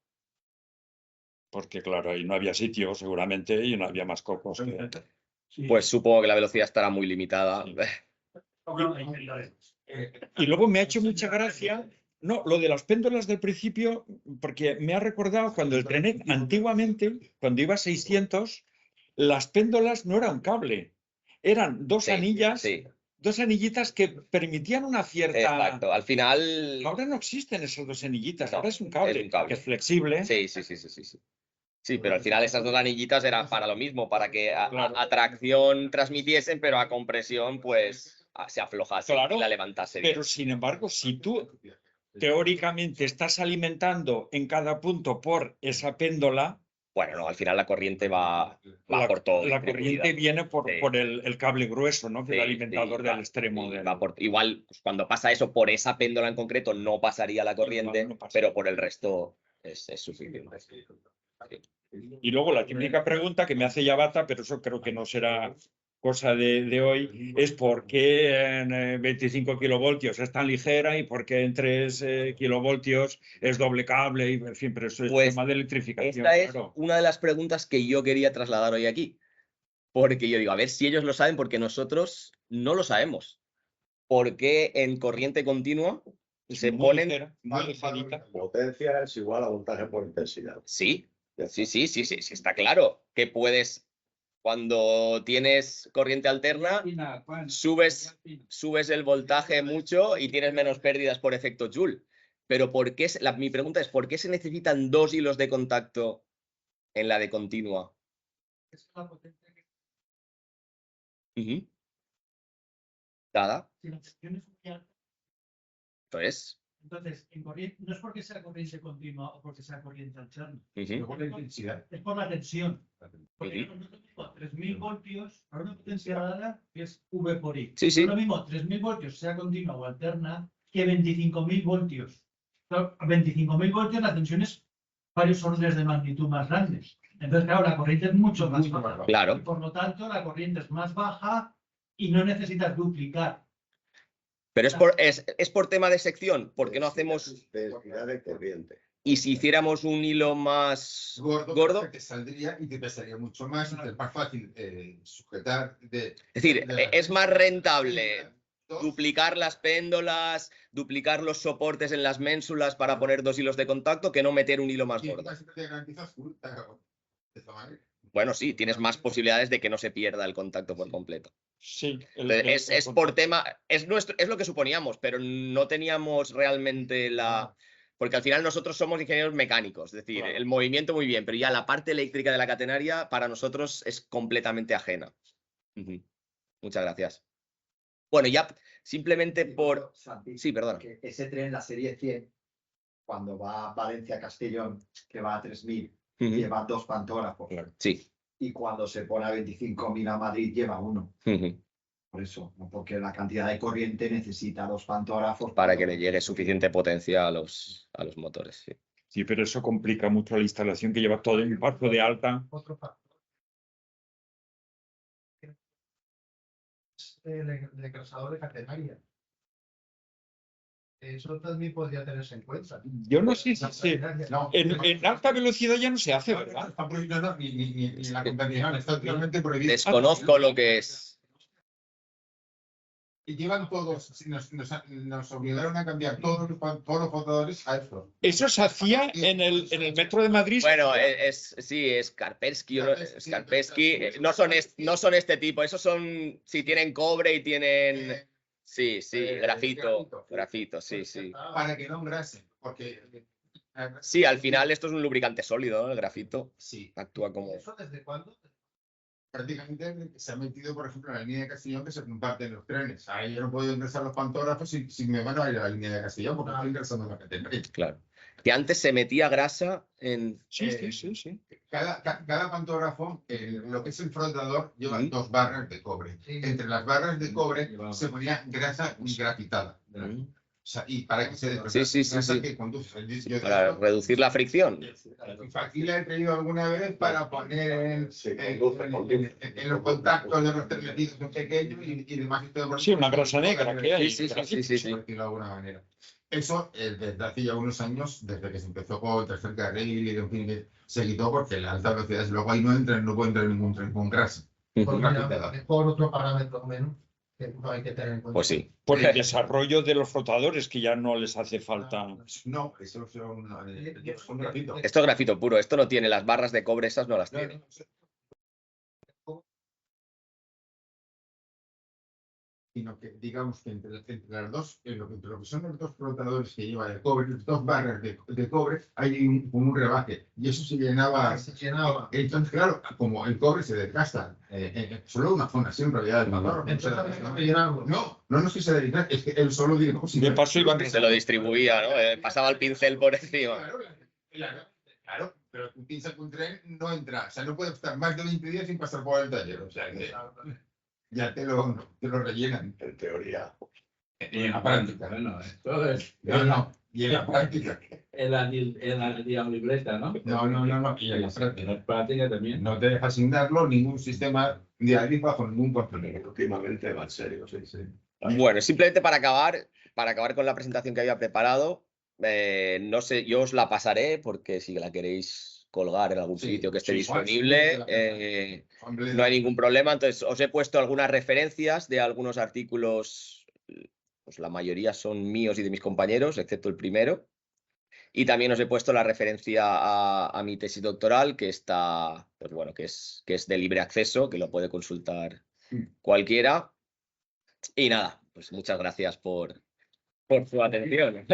Porque claro, ahí no había sitio seguramente y no había más cocos. Pues supongo que la velocidad estará muy limitada. Y luego me ha hecho mucha gracia, no, lo de las péndolas del principio, porque me ha recordado cuando el Trenet, antiguamente, cuando iba a 600, las péndolas no eran cable, eran dos Sí, anillas, sí, dos anillitas que permitían una cierta... exacto. Al final, Ahora no existen esas dos anillitas, No, ahora es un cable, que es flexible. sí. Sí, pero al final esas dos anillitas eran para lo mismo, para que a tracción transmitiesen, pero a compresión pues se aflojase Claro, y la levantase bien. Pero sin embargo, si tú teóricamente estás alimentando en cada punto por esa péndola, Bueno, no, al final la corriente va por todo. la corriente viene por Sí. el cable grueso, ¿no? Que es el Sí, alimentador sí, del extremo. sí, del... va igual, pues, cuando pasa eso por esa péndola en concreto no pasaría la corriente, no pasa. pero por el resto es suficiente. Sí. Y luego la típica pregunta que me hace Yabata, pero eso creo que no será cosa de hoy, es por qué en 25 kilovoltios es tan ligera y por qué en 3 kilovoltios es doble cable, y, en fin, pero eso es Pues, tema de electrificación. Esta es Claro. una de las preguntas que yo quería trasladar hoy aquí. Porque yo digo, a ver si ellos lo saben, porque nosotros no lo sabemos. ¿Por qué en corriente continua se Muy ponen? ligera, muy ligerita. Potencia es igual a voltaje por intensidad. Sí, sí, está claro que puedes, cuando tienes corriente alterna, subes el voltaje mucho y tienes menos pérdidas por efecto Joule. Pero ¿por qué? Mi pregunta es, ¿por qué se necesitan dos hilos de contacto en la de continua? Ujú. Dada. Si la tensión es muy alta, Entonces, entonces en corriente, no es porque sea corriente continua o porque sea corriente alterna, ujú, Por la intensidad. es por la tensión. Porque Ujú. no es lo mismo 3000 voltios para una potencia dada que es V por I. Sí, sí. No es lo mismo 3000 voltios, sea continua o alterna, que 25.000 voltios. Claro, a 25.000 voltios la tensión es varios órdenes de magnitud más grandes. Entonces, claro, la corriente es mucho más baja. Claro. Y por lo tanto, la corriente es más baja y no necesitas duplicar. Pero es por tema de sección, ¿por qué no hacemos? Densidad de corriente. Y si hiciéramos un hilo más gordo, Te saldría y te pesaría mucho más y te es más fácil sujetar. es decir, es más rentable duplicar las péndolas, duplicar los soportes en las ménsulas para poner dos hilos de contacto que no meter un hilo más gordo. Bueno, sí, tienes más posibilidades de que no se pierda el contacto por completo. Sí, Es por tema, es lo que suponíamos, pero no teníamos realmente la... Porque al final nosotros somos ingenieros mecánicos, es decir, Claro. el movimiento muy bien, pero ya la parte eléctrica de la catenaria para nosotros es completamente ajena. Ujú. Muchas gracias. Bueno, ya simplemente por... Santi, Sí, perdona. que ese tren, la serie 100, cuando va a Valencia-Castellón, que va a 3000, Ujú. lleva 2 pantógrafos. Sí. Y cuando se pone a 25.000 a Madrid, lleva 1. Ujú. Por eso, ¿no? Porque la cantidad de corriente necesita 2 pantógrafos. Para que le llegue suficiente potencia a los motores. Sí. Sí, pero eso complica mucho la instalación que lleva todo el barco de alta. Otro factor. El engrasador de catenaria. Eso también podría tenerse en cuenta. Yo no sé si No, en alta velocidad ya no se hace, no, ¿verdad? está prohibido, no, ni la contaminación, está totalmente prohibido. Desconozco lo que es. Y llevan todos, nos obligaron a cambiar todos los flotadores a eso. Eso se hacía en el metro de Madrid. Bueno, sí, es Kaspersky. No son este tipo, esos son, sí, tienen cobre y tienen, sí, grafito, sí. Para que no engrasen, porque... Sí, al final esto es un lubricante sólido, ¿no? El grafito Sí, actúa como... ¿Eso desde cuándo? prácticamente se ha metido, por ejemplo, en la línea de Castellón que se comparten los trenes. Ahí yo no puedo ingresar los pantógrafos si me van a ir a la línea de Castellón porque estoy ingresando en la catenaria. Claro. Que antes se metía grasa en... Sí. Cada pantógrafo, lo que es el flotador, lleva Ujú. 2 barras de cobre. Sí. Entre las barras de cobre se ponía grasa grafitada. sea, y para que se Sí. que conduce. Yo Para reducir la fricción. Aquí la he traído alguna vez para poner en los contactos de los termetidos en pequeño y demás. Sí, una grasa negra que hay. Sí. Por decirlo de alguna manera. Eso, desde hace ya unos años, desde que se empezó con el tercer carril y en fin, se quitó porque la alta velocidad, luego ahí no puede entrar ningún tren con grasa. Mejor otro parámetro menos que no hay que tener en cuenta. Pues sí. Por el desarrollo de los flotadores, que ya no les hace falta. No, eso son grafito. Esto es grafito puro. Esto no tiene las barras de cobre, esas no las tiene. Sino que digamos que entre las dos, entre lo que son los dos flotadores que lleva el cobre, las dos barras de cobre, hay un rebaje. Y eso se llenaba. Entonces, claro, como el cobre se desgasta, solo una zona, así en realidad el motor. No es que se desgasta, es que él solo digamos. De paso iban Se lo distribuía, ¿no? Pasaba el pincel por encima. Claro, pero un pincel con un tren no entra. O sea, no puede estar más de 20 días sin pasar por el taller. O sea, que ya te lo rellenan. En teoría. Y en la práctica. Bueno, esto es. Y en la práctica. En la libreta, ¿no? No. Y en la práctica. En la práctica también. No te deja asignarlo ningún sistema de ADI bajo ningún control. Últimamente va en serio, sí. Bueno, simplemente para acabar con la presentación que había preparado, no sé, yo os la pasaré porque si la queréis colgar en algún sitio que esté disponible, no hay ningún problema. Entonces, os he puesto algunas referencias de algunos artículos, pues la mayoría son míos y de mis compañeros, excepto el primero. Y también os he puesto la referencia a mi tesis doctoral, que está, pues bueno, que es de libre acceso, que lo puede consultar cualquiera. Y nada, pues muchas gracias por su atención.